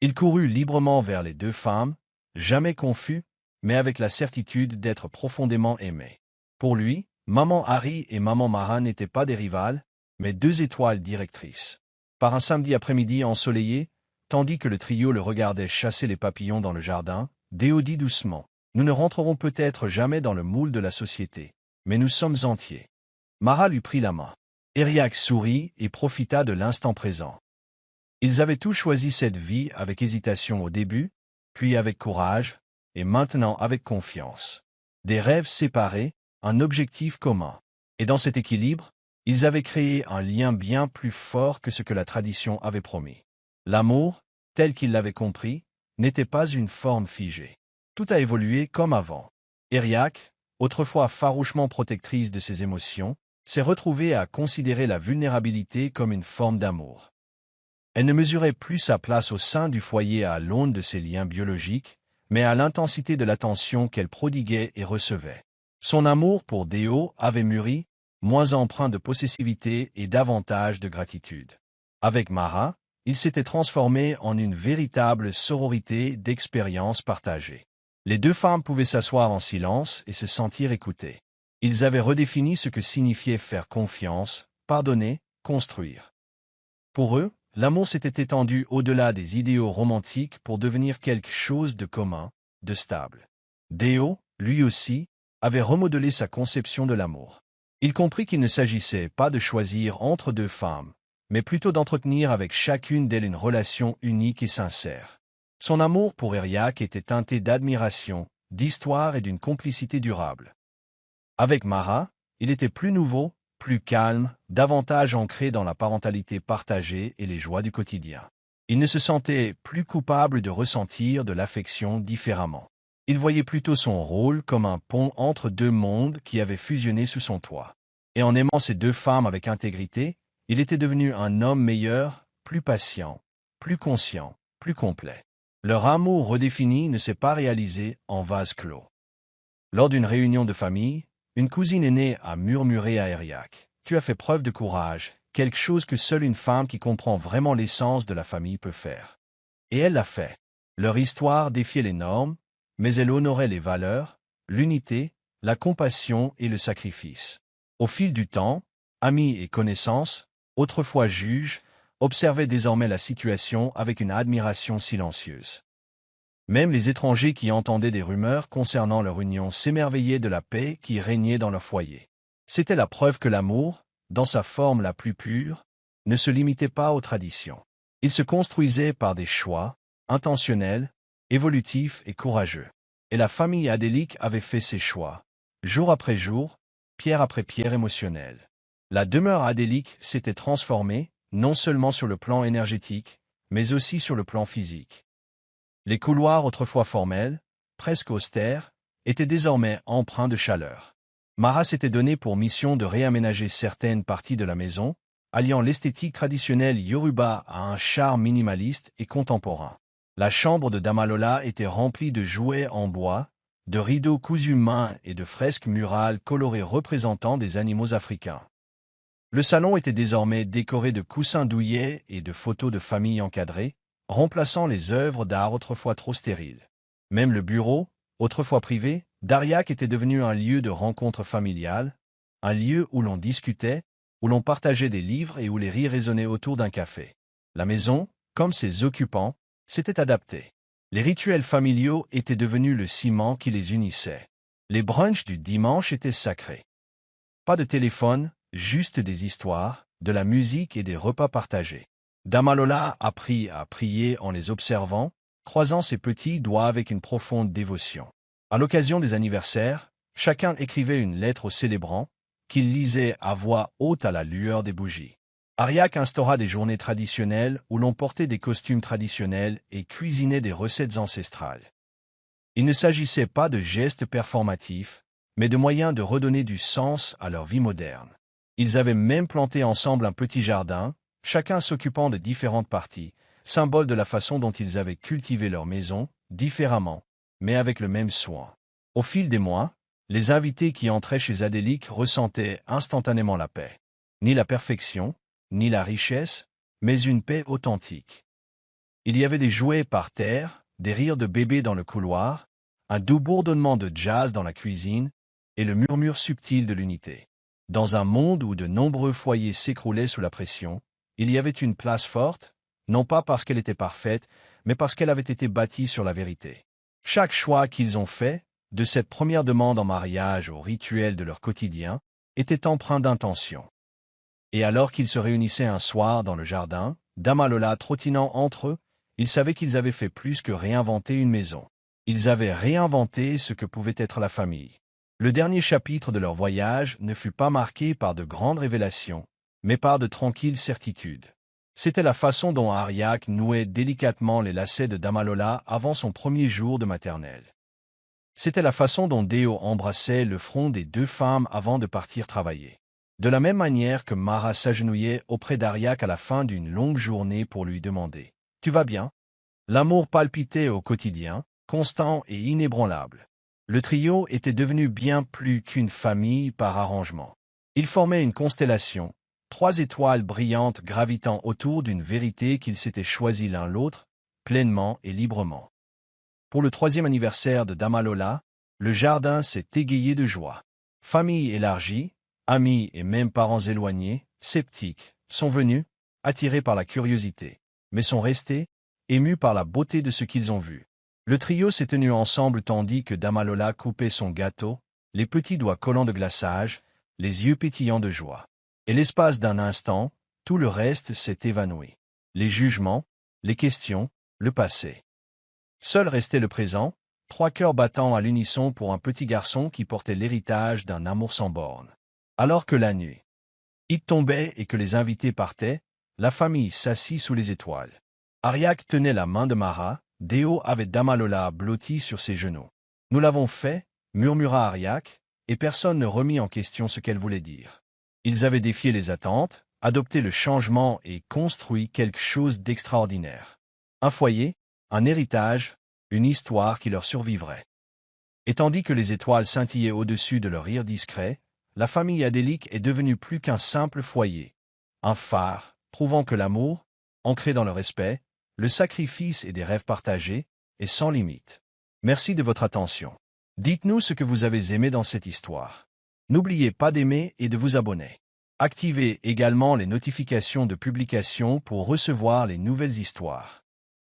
Il courut librement vers les deux femmes, jamais confus, mais avec la certitude d'être profondément aimé. Pour lui, Maman Harry et Maman Mara n'étaient pas des rivales, mais deux étoiles directrices. Par un samedi après-midi ensoleillé, tandis que le trio le regardait chasser les papillons dans le jardin, Déo dit doucement « Nous ne rentrerons peut-être jamais dans le moule de la société, mais nous sommes entiers. » Mara lui prit la main. Eriac sourit et profita de l'instant présent. Ils avaient tous choisi cette vie avec hésitation au début, puis avec courage, et maintenant avec confiance. Des rêves séparés, un objectif commun. Et dans cet équilibre, ils avaient créé un lien bien plus fort que ce que la tradition avait promis. L'amour, tel qu'ils l'avaient compris, n'était pas une forme figée. Tout a évolué comme avant. Eriac, autrefois farouchement protectrice de ses émotions, s'est retrouvée à considérer la vulnérabilité comme une forme d'amour. Elle ne mesurait plus sa place au sein du foyer à l'aune de ses liens biologiques, mais à l'intensité de l'attention qu'elle prodiguait et recevait. Son amour pour Déo avait mûri, moins empreint de possessivité et davantage de gratitude. Avec Mara, il s'était transformé en une véritable sororité d'expériences partagées. Les deux femmes pouvaient s'asseoir en silence et se sentir écoutées. Ils avaient redéfini ce que signifiait faire confiance, pardonner, construire. Pour eux, l'amour s'était étendu au-delà des idéaux romantiques pour devenir quelque chose de commun, de stable. Déo, lui aussi, avait remodelé sa conception de l'amour. Il comprit qu'il ne s'agissait pas de choisir entre deux femmes, mais plutôt d'entretenir avec chacune d'elles une relation unique et sincère. Son amour pour Eriac était teinté d'admiration, d'histoire et d'une complicité durable. Avec Mara, il était plus nouveau, plus calme, davantage ancré dans la parentalité partagée et les joies du quotidien. Il ne se sentait plus coupable de ressentir de l'affection différemment. Il voyait plutôt son rôle comme un pont entre deux mondes qui avaient fusionné sous son toit. Et en aimant ces deux femmes avec intégrité, il était devenu un homme meilleur, plus patient, plus conscient, plus complet. Leur amour redéfini ne s'est pas réalisé en vase clos. Lors d'une réunion de famille, une cousine aînée a murmuré à Eriac « Tu as fait preuve de courage, quelque chose que seule une femme qui comprend vraiment l'essence de la famille peut faire. » Et elle l'a fait. Leur histoire défiait les normes, mais elle honorait les valeurs, l'unité, la compassion et le sacrifice. Au fil du temps, amis et connaissances, autrefois juges, observaient désormais la situation avec une admiration silencieuse. Même les étrangers qui entendaient des rumeurs concernant leur union s'émerveillaient de la paix qui régnait dans leur foyer. C'était la preuve que l'amour, dans sa forme la plus pure, ne se limitait pas aux traditions. Il se construisait par des choix, intentionnels, évolutifs et courageux. Et la famille Adélique avait fait ses choix, jour après jour, pierre après pierre émotionnelle. La demeure Adélique s'était transformée, non seulement sur le plan énergétique, mais aussi sur le plan physique. Les couloirs autrefois formels, presque austères, étaient désormais empreints de chaleur. Mara s'était donné pour mission de réaménager certaines parties de la maison, alliant l'esthétique traditionnelle yoruba à un charme minimaliste et contemporain. La chambre de Dama Lola était remplie de jouets en bois, de rideaux cousus main et de fresques murales colorées représentant des animaux africains. Le salon était désormais décoré de coussins douillets et de photos de famille encadrées, remplaçant les œuvres d'art autrefois trop stériles. Même le bureau, autrefois privé, d'Ariak était devenu un lieu de rencontre familiale, un lieu où l'on discutait, où l'on partageait des livres et où les rires résonnaient autour d'un café. La maison, comme ses occupants, s'était adaptée. Les rituels familiaux étaient devenus le ciment qui les unissait. Les brunchs du dimanche étaient sacrés. Pas de téléphone, juste des histoires, de la musique et des repas partagés. Dama Lola apprit à prier en les observant, croisant ses petits doigts avec une profonde dévotion. À l'occasion des anniversaires, chacun écrivait une lettre au célébrant, qu'il lisait à voix haute à la lueur des bougies. Ariak instaura des journées traditionnelles où l'on portait des costumes traditionnels et cuisinait des recettes ancestrales. Il ne s'agissait pas de gestes performatifs, mais de moyens de redonner du sens à leur vie moderne. Ils avaient même planté ensemble un petit jardin, chacun s'occupant de différentes parties, symbole de la façon dont ils avaient cultivé leur maison, différemment, mais avec le même soin. Au fil des mois, les invités qui entraient chez Adélique ressentaient instantanément la paix. Ni la perfection, ni la richesse, mais une paix authentique. Il y avait des jouets par terre, des rires de bébés dans le couloir, un doux bourdonnement de jazz dans la cuisine, et le murmure subtil de l'unité. Dans un monde où de nombreux foyers s'écroulaient sous la pression, il y avait une place forte, non pas parce qu'elle était parfaite, mais parce qu'elle avait été bâtie sur la vérité. Chaque choix qu'ils ont fait, de cette première demande en mariage au rituel de leur quotidien, était empreint d'intention. Et alors qu'ils se réunissaient un soir dans le jardin, Dama Lola trottinant entre eux, ils savaient qu'ils avaient fait plus que réinventer une maison. Ils avaient réinventé ce que pouvait être la famille. Le dernier chapitre de leur voyage ne fut pas marqué par de grandes révélations, mais par de tranquilles certitudes. C'était la façon dont Ariak nouait délicatement les lacets de Dama Lola avant son premier jour de maternelle. C'était la façon dont Déo embrassait le front des deux femmes avant de partir travailler. De la même manière que Mara s'agenouillait auprès d'Ariak à la fin d'une longue journée pour lui demander « Tu vas bien ?» L'amour palpitait au quotidien, constant et inébranlable. Le trio était devenu bien plus qu'une famille par arrangement. Ils formaient une constellation, 3 étoiles brillantes gravitant autour d'une vérité qu'ils s'étaient choisie l'un l'autre, pleinement et librement. Pour le 3e anniversaire de Dama Lola, le jardin s'est égayé de joie. Famille élargie, amis et même parents éloignés, sceptiques, sont venus, attirés par la curiosité, mais sont restés, émus par la beauté de ce qu'ils ont vu. Le trio s'est tenu ensemble tandis que Dama Lola coupait son gâteau, les petits doigts collants de glaçage, les yeux pétillants de joie. Et l'espace d'un instant, tout le reste s'est évanoui. Les jugements, les questions, le passé. Seul restait le présent, 3 cœurs battant à l'unisson pour un petit garçon qui portait l'héritage d'un amour sans bornes. Alors que la nuit tombait et que les invités partaient, la famille s'assit sous les étoiles. Ariak tenait la main de Mara, Déo avait Dama Lola blottie sur ses genoux. « Nous l'avons fait » murmura Ariak, et personne ne remit en question ce qu'elle voulait dire. Ils avaient défié les attentes, adopté le changement et construit quelque chose d'extraordinaire. Un foyer, un héritage, une histoire qui leur survivrait. Et tandis que les étoiles scintillaient au-dessus de leur rire discret, la famille Adélique est devenue plus qu'un simple foyer, un phare, prouvant que l'amour, ancré dans le respect, le sacrifice et des rêves partagés, est sans limite. Merci de votre attention. Dites-nous ce que vous avez aimé dans cette histoire. N'oubliez pas d'aimer et de vous abonner. Activez également les notifications de publication pour recevoir les nouvelles histoires.